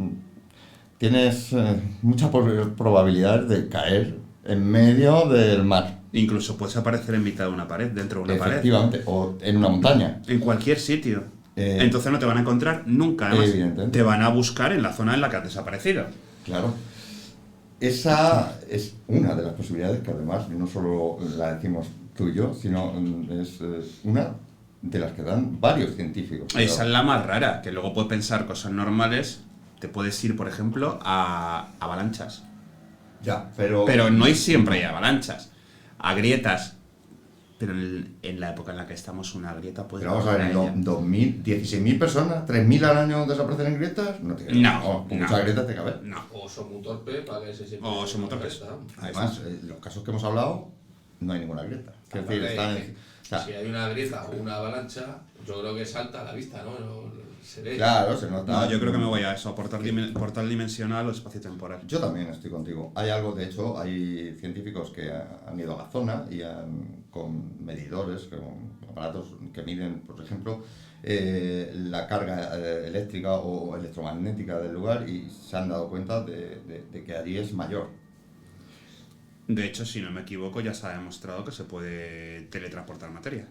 tienes muchas probabilidades de caer en medio del mar. Incluso puedes aparecer en mitad de una pared, dentro de una pared. Efectivamente, o en una montaña. En cualquier sitio. Entonces no te van a encontrar nunca. Además, evidentemente. te van a buscar en la zona en la que has desaparecido. Claro. Esa es una de las posibilidades que además no solo la decimos tú y yo, sino es una de las que dan varios científicos. Esa es la más rara, que luego puedes pensar cosas normales. Te puedes ir, por ejemplo, a avalanchas. Ya, pero... Pero no hay siempre hay avalanchas. A grietas. Pero en la época en la que estamos, una grieta puede... Pero vamos a ver, 16.000 personas, 3.000 al año desaparecen en grietas, no te No, con no. muchas grietas te cabe. No. O son muy torpes para que se siempre... O son muy torpes. Además, en los casos que hemos hablado, no hay ninguna grieta. Es decir, están... O sea, si hay una grieta o una avalancha, yo creo que salta a la vista, ¿no? Se ve. claro, se nota. No, yo creo que me voy a eso, a portal dimensional o espacio-temporal. Yo también estoy contigo. Hay algo, de hecho, hay científicos que han ido a la zona y con medidores, con aparatos que miden, por ejemplo, la carga eléctrica o electromagnética del lugar y se han dado cuenta de que allí es mayor. De hecho, si no me equivoco, ya se ha demostrado que se puede teletransportar materia.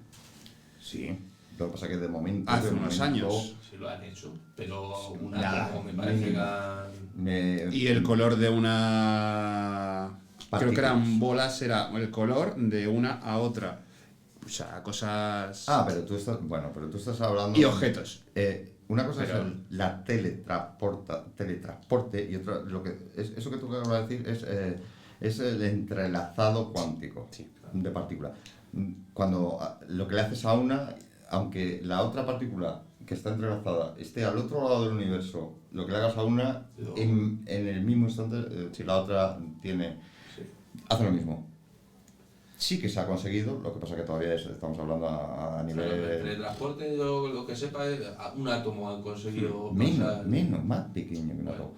Sí. Lo que pasa es que de momento... Hace unos años. Sí lo han hecho, pero Sí, una nada, como me parece que han... Y el color de una... Creo que eran bolas, era el color de una a otra. O sea, cosas... pero tú estás hablando... Y objetos. Una cosa Pero... es la teletransporte y otra, eso que tú acabas de decir es el entrelazado cuántico de partículas. Cuando lo que le haces a una, aunque la otra partícula que está entrelazada esté al otro lado del universo, lo que le hagas a una, en el mismo instante, la otra hace lo mismo. Sí que se ha conseguido, lo que pasa que todavía estamos hablando a nivel... El teletransporte, yo lo que sepa es un átomo han conseguido... Menos, más pequeño que un átomo.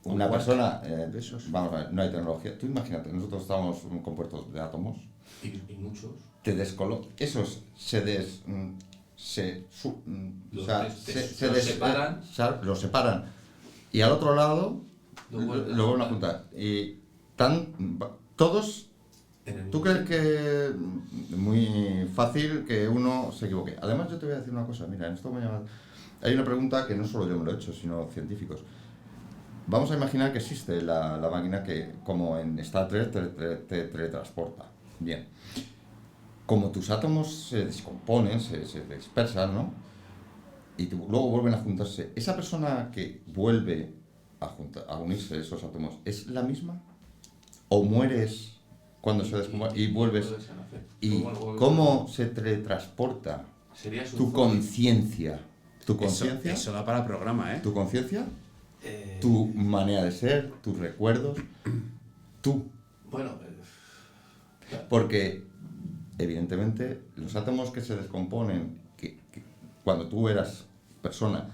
Una persona, de esos. vamos a ver, no hay tecnología. Tú imagínate, nosotros estamos compuestos de átomos. Y muchos. Esos separan. Los separan. Y al otro lado lo vuelven a juntar. Y todos... ¿Tú crees que es muy fácil que uno se equivoque? Además, yo te voy a decir una cosa. Mira, en esto hay una pregunta que no solo yo me lo he hecho, sino científicos. Vamos a imaginar que existe la máquina que, como en Star Trek, te teletransporta. Bien. Como tus átomos se descomponen, se dispersan, ¿no? Y luego vuelven a juntarse. ¿Esa persona que vuelve a unirse esos átomos es la misma? ¿O mueres cuando se descompone y vuelves? ¿Y cómo se teletransporta tu conciencia? ¿Tu conciencia? Eso da para programa, ¿eh? ¿Tu conciencia? Tu manera de ser, tus recuerdos, tú. Bueno, Porque evidentemente, los átomos que se descomponen cuando tú eras persona,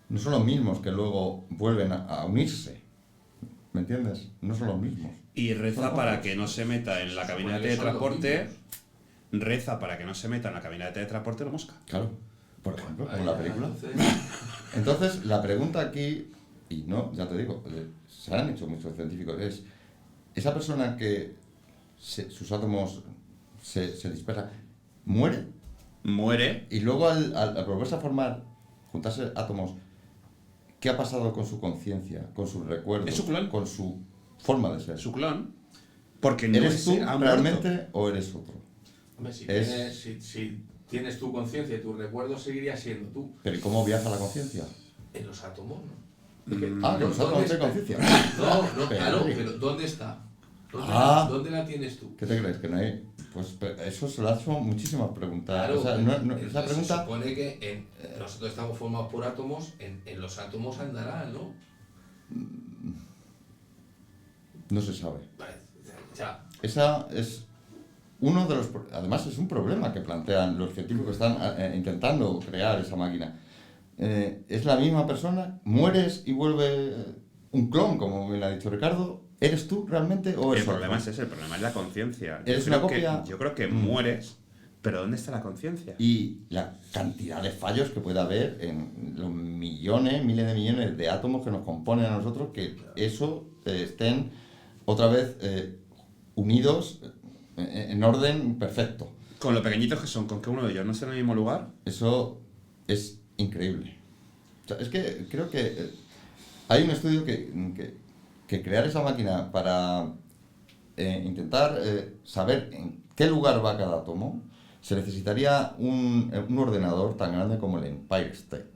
no son los mismos que luego vuelven a unirse. ¿Me entiendes? No son los mismos. Y reza para que no se meta en la cabina de teletransporte. Reza para que no se meta en la cabina de teletransporte la mosca. Claro, por ejemplo, como la película. Entonces, la pregunta aquí, y no, ya te digo, se han hecho muchos científicos, es, esa persona que sus átomos se dispersan, muere, y luego al volverse a formar, juntarse átomos, ¿qué ha pasado con su conciencia, con sus recuerdos, ¿Es su clon? con su forma de ser? Su clon. Porque no ¿Eres tú ha realmente muerto. o eres otro? Hombre, si tienes tu conciencia y tus recuerdos, seguirías siendo tú. ¿Pero y cómo viaja la conciencia? En los átomos, ¿no? Que los átomos tienen conciencia. No, claro, pero ¿dónde está? ¿Dónde la tienes tú? ¿Qué te crees? ¿Que no hay? Pues eso se lo han hecho muchísimas preguntas. Claro, o sea, esa pregunta... se supone que nosotros estamos formados por átomos, en los átomos andará, ¿no? No se sabe. Vale, ya. Esa es uno de los... Además es un problema que plantean los científicos que están intentando crear esa máquina. Es la misma persona, mueres y vuelve un clon, como bien ha dicho Ricardo. ¿Eres tú realmente o eres El problema otro? es ese, el problema es la conciencia. ¿Eres una copia? Yo creo que mueres, pero ¿dónde está la conciencia? Y la cantidad de fallos que puede haber en los millones, miles de millones de átomos que nos componen a nosotros, que eso estén otra vez unidos en orden perfecto. Con lo pequeñitos que son, con que uno de ellos no esté en el mismo lugar. Eso es increíble. O sea, es que creo que hay un estudio que crear esa máquina para intentar saber en qué lugar va cada átomo, se necesitaría un ordenador tan grande como el Empire State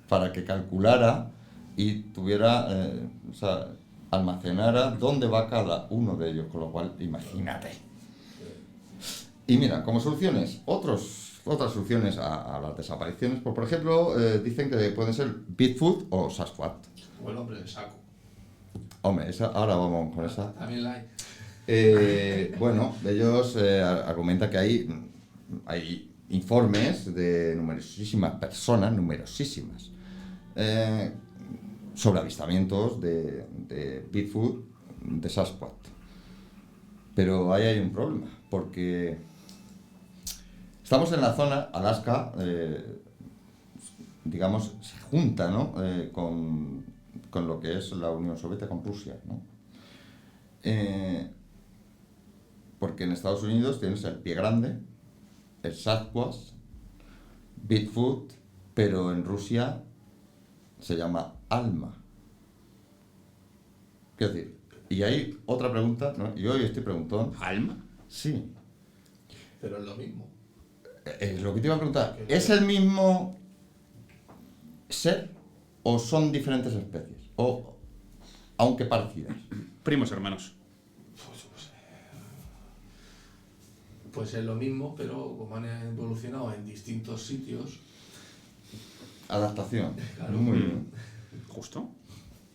para que calculara y tuviera, o sea, almacenara dónde va cada uno de ellos, con lo cual, imagínate. Y mira, como soluciones, otras soluciones a las desapariciones, pues, por ejemplo, dicen que pueden ser Bigfoot o Sasquatch. O el hombre del saco. Hombre, ahora vamos con esa. También la hay. Bueno, ellos argumentan que hay informes de numerosísimas personas, sobre avistamientos de Bigfoot, de Sasquatch. Pero ahí hay un problema, porque estamos en la zona, Alaska, digamos, se junta, ¿no? Con lo que es la Unión Soviética, con Rusia, ¿no? Porque en Estados Unidos tienes el pie grande, el Sasquatch, Bigfoot, pero en Rusia se llama Alma. ¿Qué decir? Y hay otra pregunta, ¿no? Y hoy estoy preguntón. ¿Alma? Sí. Pero es lo mismo. Es lo que te iba a preguntar. ¿Es el mismo ser o son diferentes especies? O, aunque parecidas. Primos hermanos. Pues es lo mismo, pero como han evolucionado en distintos sitios. Adaptación. Claro. Muy bien. ¿Justo?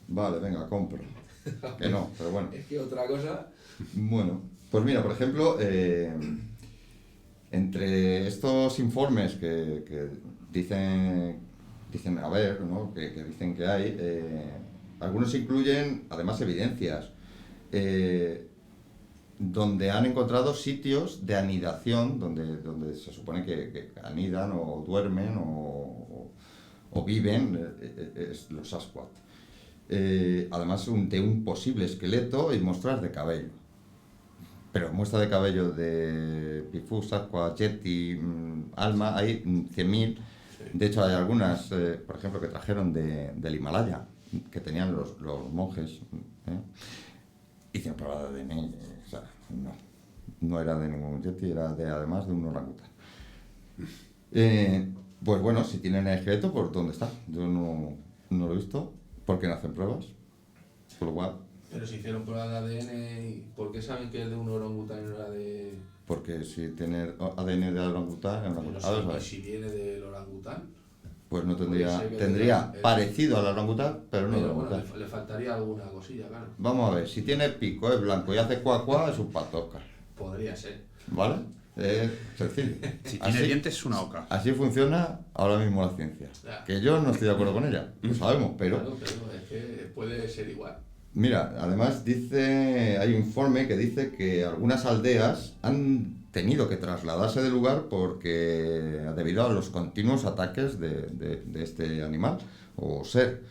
Vale, venga, compro. Que no, pero bueno. Es que otra cosa. Bueno, pues mira, por ejemplo, entre estos informes que dicen a ver, ¿no? que dicen que hay, algunos incluyen además evidencias donde han encontrado sitios de anidación, donde se supone que anidan o duermen o viven los Sasquatch. Además de un posible esqueleto y muestras de cabello. Pero muestras de cabello de Bigfoot, Sasquatch, Yeti, Alma, hay 100.000. De hecho, hay algunas, por ejemplo, que trajeron del Himalaya, que tenían los monjes. Hicieron prueba de ADN. O sea, no era de ningún Yeti, era además de un orangután. Pues bueno, si tienen el esqueleto, ¿por dónde está? Yo no lo he visto. ¿Por qué no hacen pruebas? Por lo cual... Pero si hicieron pruebas de ADN, ¿por qué saben que es de un orangután y no era de...? Porque si tiene ADN de orangután... Pero si viene del orangután... Pues no tendría parecido al orangután, pero no pero orangután. bueno, le faltaría alguna cosilla, claro. Vamos a ver, si tiene pico, es blanco y hace cuá, es un pato, Oscar. Podría ser. ¿Vale? Es sencillo. Si tiene dientes es una oca. Así funciona ahora mismo la ciencia. Ya. Que yo no estoy de acuerdo con ella, lo sabemos, pero... Claro, pero es que puede ser igual. Mira, además hay un informe que dice que algunas aldeas han tenido que trasladarse del lugar porque debido a los continuos ataques de este animal o ser.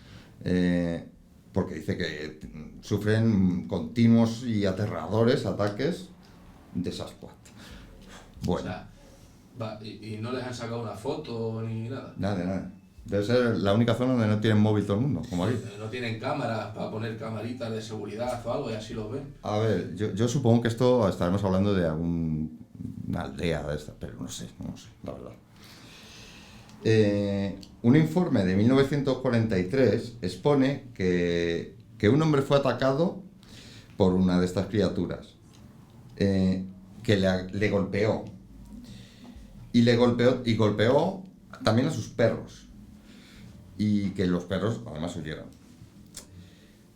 Porque dice que sufren continuos y aterradores ataques de Sasquatch. Bueno, O sea, y no les han sacado una foto ni nada. nada. Debe ser la única zona donde no tienen móvil todo el mundo, como aquí. No tienen cámaras para poner camaritas de seguridad o algo y así lo ven. A ver, yo supongo que esto estaremos hablando de alguna aldea de esta, pero no sé, la verdad. Un informe de 1943 expone que un hombre fue atacado por una de estas criaturas, que le golpeó. Y golpeó también a sus perros. Y que los perros además huyeron.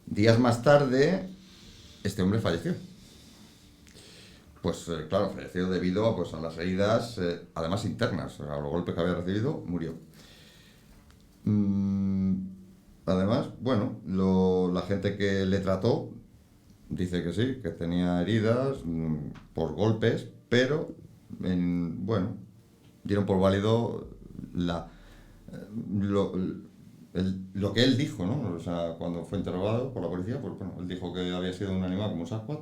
Días más tarde, este hombre falleció. Pues claro, falleció debido a las heridas, además internas, a los golpes que había recibido, murió. Además, bueno, la gente que le trató dice que sí, que tenía heridas por golpes, pero, dieron por válido lo que él dijo, ¿no? O sea, cuando fue interrogado por la policía, pues bueno, él dijo que había sido un animal como un Sasquatch,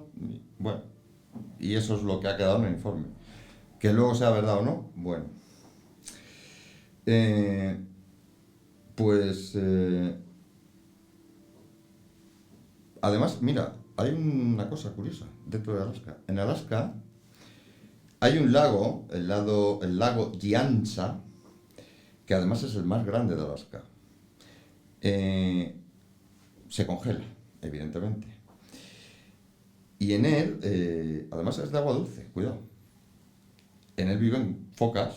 y eso es lo que ha quedado en el informe. Que luego sea verdad o no, bueno. Además, mira, hay una cosa curiosa dentro de Alaska. En Alaska hay un lago, el lago Giantsa, que además es el más grande de Alaska. Se congela, evidentemente. Y en él, además es de agua dulce, cuidado. En él viven focas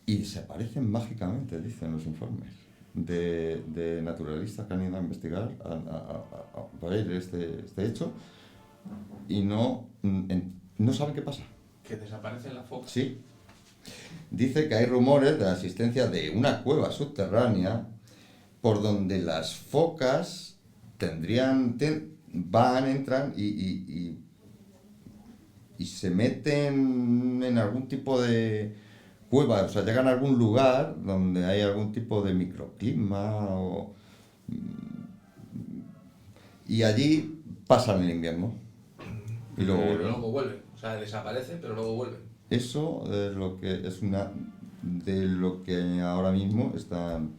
y se parecen mágicamente, dicen los informes, de naturalistas que han ido a investigar, a ver este hecho, y no saben qué pasa. Que desaparecen las focas. Sí. Dice que hay rumores de la existencia de una cueva subterránea por donde las focas entran y se meten en algún tipo de cueva, o sea, llegan a algún lugar donde hay algún tipo de microclima y allí pasan el invierno y luego Pero vuelven. luego vuelven. O sea, desaparecen, pero luego vuelven. Eso es lo que es una de lo que ahora mismo están,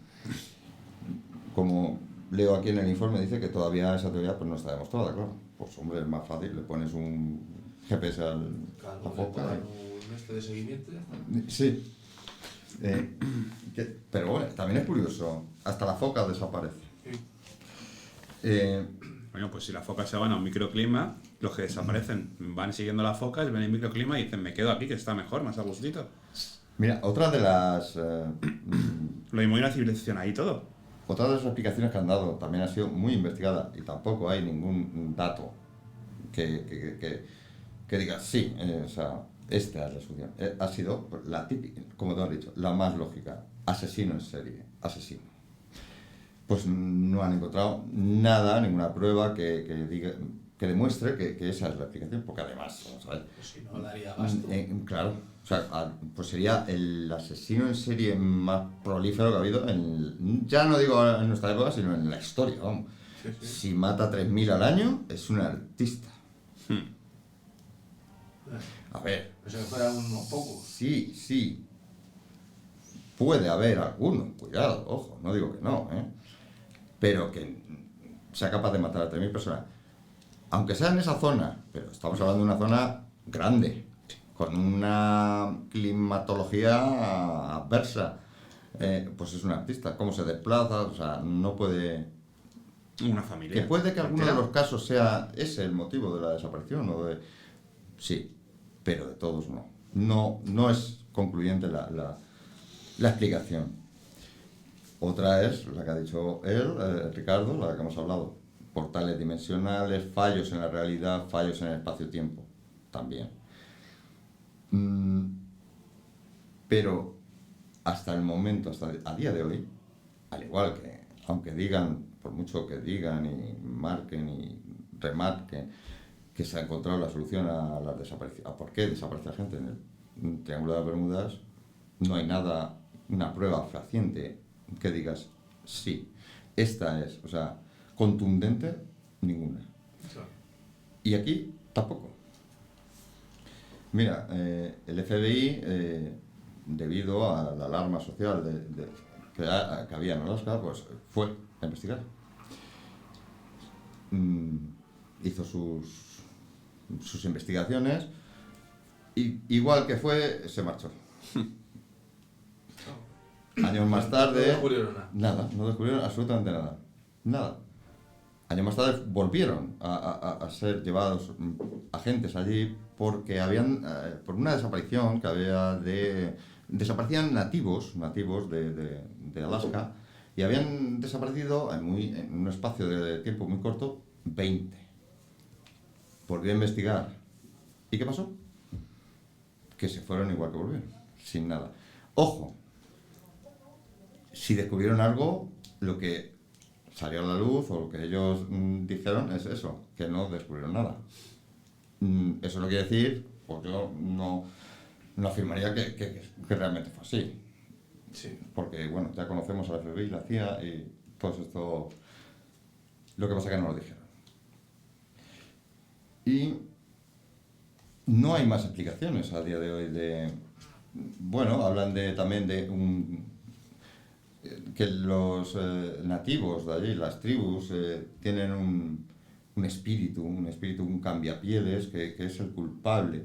como leo aquí en el informe, dice que todavía esa teoría pues no está demostrada, claro. Pues hombre, es más fácil, le pones un GPS a la foca. Un de seguimiento. Sí. Pero bueno, también es curioso, hasta la foca desaparece. Bueno, pues si las focas se van a un microclima, los que desaparecen van siguiendo las focas, ven el microclima y dicen, me quedo aquí, que está mejor, más a gustito. Mira, otra de las Lo mismo hay una civilización ahí todo. Otra de las explicaciones que han dado también ha sido muy investigada y tampoco hay ningún dato que diga, sí, o sea, esta es la solución. Ha sido la típica, como te has dicho, la más lógica, asesino en serie, asesino. Pues no han encontrado nada, ninguna prueba que diga, que demuestre que esa es la explicación, porque además, vamos a ver, Pues si no, daría abasto. claro, o sea, pues sería el asesino en serie más prolífero que ha habido, ya no digo en nuestra época, sino en la historia, vamos. Sí. Si mata 3.000 al año, es un artista. A ver. Eso que fueran unos pocos. Sí. Puede haber alguno, cuidado, ojo, no digo que no, pero que sea capaz de matar a 3.000 personas. Aunque sea en esa zona, pero estamos hablando de una zona grande, con una climatología adversa, pues es un artista. ¿Cómo se desplaza? O sea, no puede... Una familia. Que puede que alguno de los casos sea ese el motivo de la desaparición o de... Sí, pero de todos no. No es concluyente la explicación. Otra es la que ha dicho él, Ricardo, la que hemos hablado. Portales dimensionales, fallos en la realidad, fallos en el espacio-tiempo. También. Mm, pero hasta el momento, hasta a día de hoy, al igual que, aunque digan, por mucho que digan y marquen y remarquen que se ha encontrado la solución a las desapariciones, a por qué desaparece la gente en el Triángulo de las Bermudas, no hay nada, una prueba fehaciente que digas sí, esta es, o sea, contundente, ninguna. Claro. Y aquí tampoco. Mira, el FBI, debido a la alarma social que había en Alaska, pues fue a investigar. Hizo sus investigaciones y igual que fue, se marchó. Años más tarde... No descubrieron nada. Nada, no descubrieron absolutamente nada. Nada. Años más tarde volvieron a ser llevados agentes allí porque habían, por una desaparición que había desaparecían nativos de Alaska y habían desaparecido en un espacio de tiempo muy corto 20. Volvió a investigar. ¿Y qué pasó? Que se fueron igual que volvieron, sin nada. Ojo, si descubrieron algo, lo que salió a la luz o lo que ellos dijeron es eso, que no descubrieron nada. Eso no quiere decir, pues yo no afirmaría que realmente fue así. Sí. Porque, bueno, ya conocemos a la FBI, la CIA y todo esto. Lo que pasa es que no lo dijeron. Y no hay más explicaciones a día de hoy bueno, hablan también de que los nativos de allí, las tribus, tienen un espíritu, un cambiapieles que es el culpable,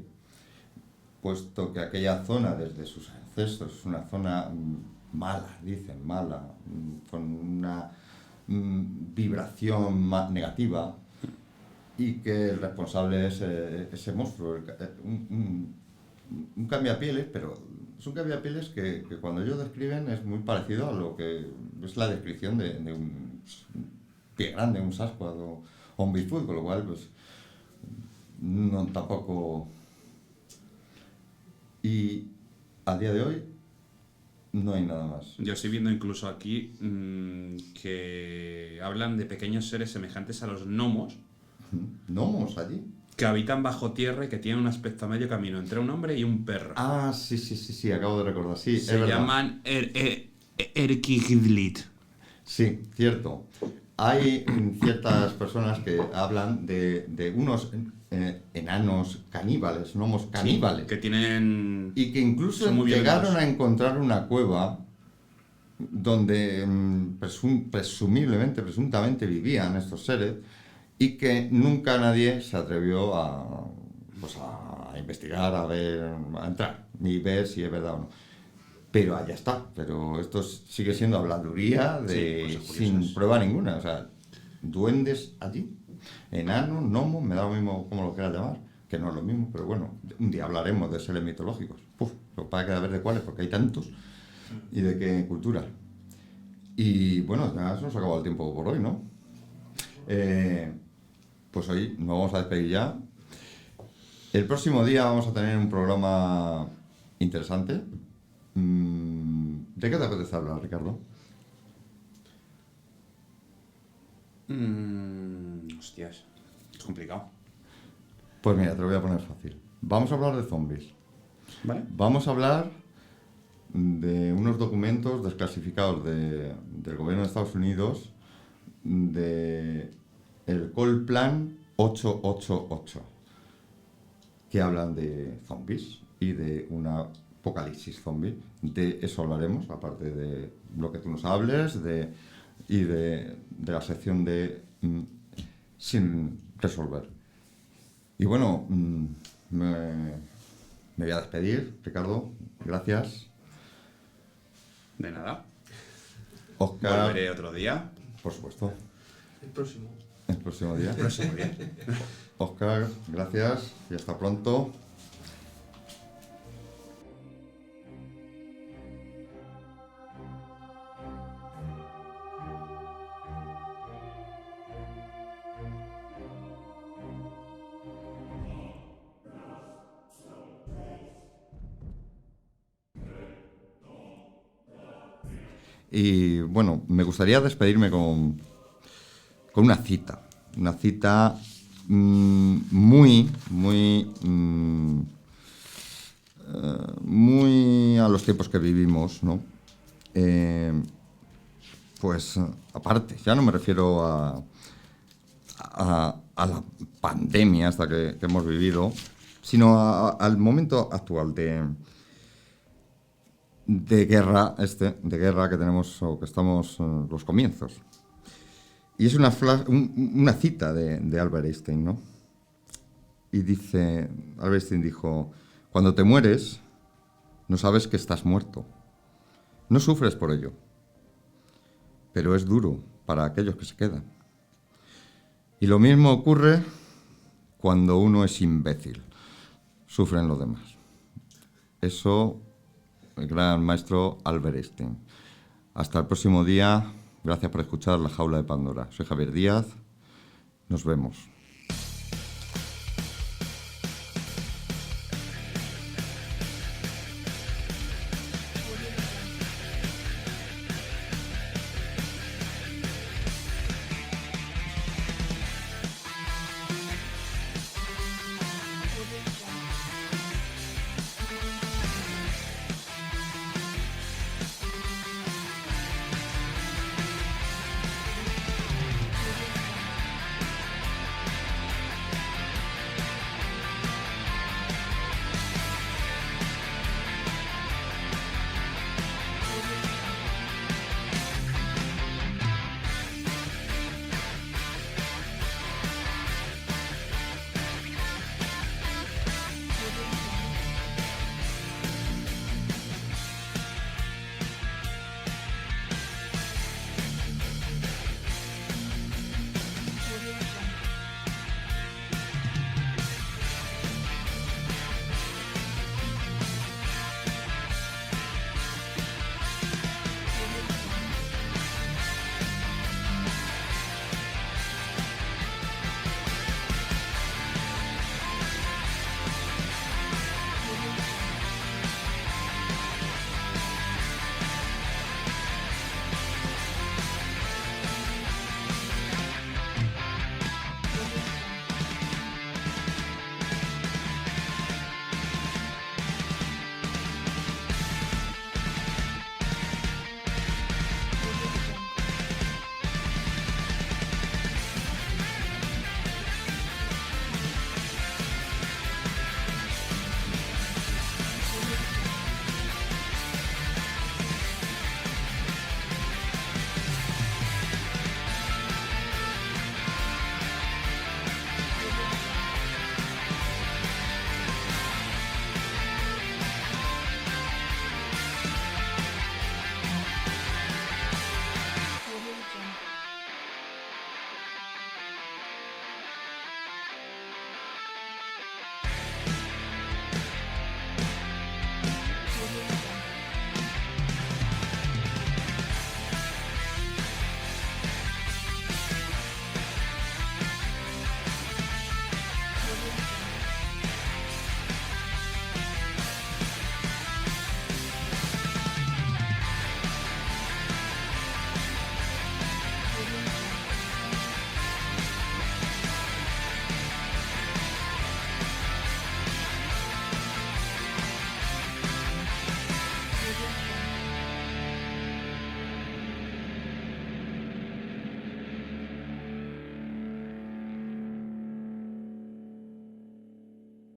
puesto que aquella zona desde sus ancestros es una zona mala, dicen, mala, con una vibración negativa, y que el responsable es ese monstruo, un cambiapieles, pero es un cambiapieles que cuando ellos describen es muy parecido a lo que es la descripción de un pie grande, un Sasquatch o un Bigfoot, con lo cual pues no tampoco. Y a día de hoy no hay nada más. Yo estoy viendo incluso aquí que hablan de pequeños seres semejantes a los gnomos ¿Gnomos allí? que habitan bajo tierra y que tienen un aspecto a medio camino entre un hombre y un perro. Ah, sí, acabo de recordar, sí, es Se verdad. llaman Erkiglit. Sí, cierto. Hay ciertas personas que hablan de unos enanos caníbales, gnomos caníbales, Que tienen... y que incluso son muy llegaron violentos. a encontrar una cueva donde presuntamente vivían estos seres y que nunca nadie se atrevió a investigar, a ver, a entrar, ni ver si es verdad o no. Pero allá está, pero esto sigue siendo habladuría Sí, cosas sin curiosas. prueba ninguna, o sea, duendes allí, enanos, gnomos, me da lo mismo como lo quieras llamar, que no es lo mismo, pero bueno, un día hablaremos de seres mitológicos. Lo que pasa es que a ver de cuáles, porque hay tantos, y de qué cultura. Y bueno, ya se nos ha acabado el tiempo por hoy, ¿no? Pues hoy nos vamos a despedir ya. El próximo día vamos a tener un programa interesante. ¿De qué te apetece hablar, Ricardo? Hostias, es complicado. Pues mira, te lo voy a poner fácil. Vamos a hablar de zombies. ¿Vale? Vamos a hablar de unos documentos desclasificados del gobierno de Estados Unidos de el Call Plan 888, que hablan de zombies y de una apocalipsis zombie. De eso hablaremos, aparte de lo que tú nos hables y de la sección de sin resolver. Y bueno, me voy a despedir, Ricardo. Gracias. De nada. Oscar, Volveré otro día. por supuesto, El próximo. el próximo día. Próximo día. Oscar, gracias y hasta pronto. Y bueno, me gustaría despedirme con una cita. Una cita muy a los tiempos que vivimos, ¿no? Pues aparte, ya no me refiero a la pandemia hasta que hemos vivido, sino al momento actual de guerra que tenemos o que estamos en los comienzos. Y es una cita de Albert Einstein, ¿no? Y dice, Albert Einstein dijo, cuando te mueres, no sabes que estás muerto. No sufres por ello, pero es duro para aquellos que se quedan. Y lo mismo ocurre cuando uno es imbécil. Sufren los demás. Eso, el gran maestro Albert Einstein. Hasta el próximo día. Gracias por escuchar La Jaula de Pandora. Soy Javier Díaz. Nos vemos.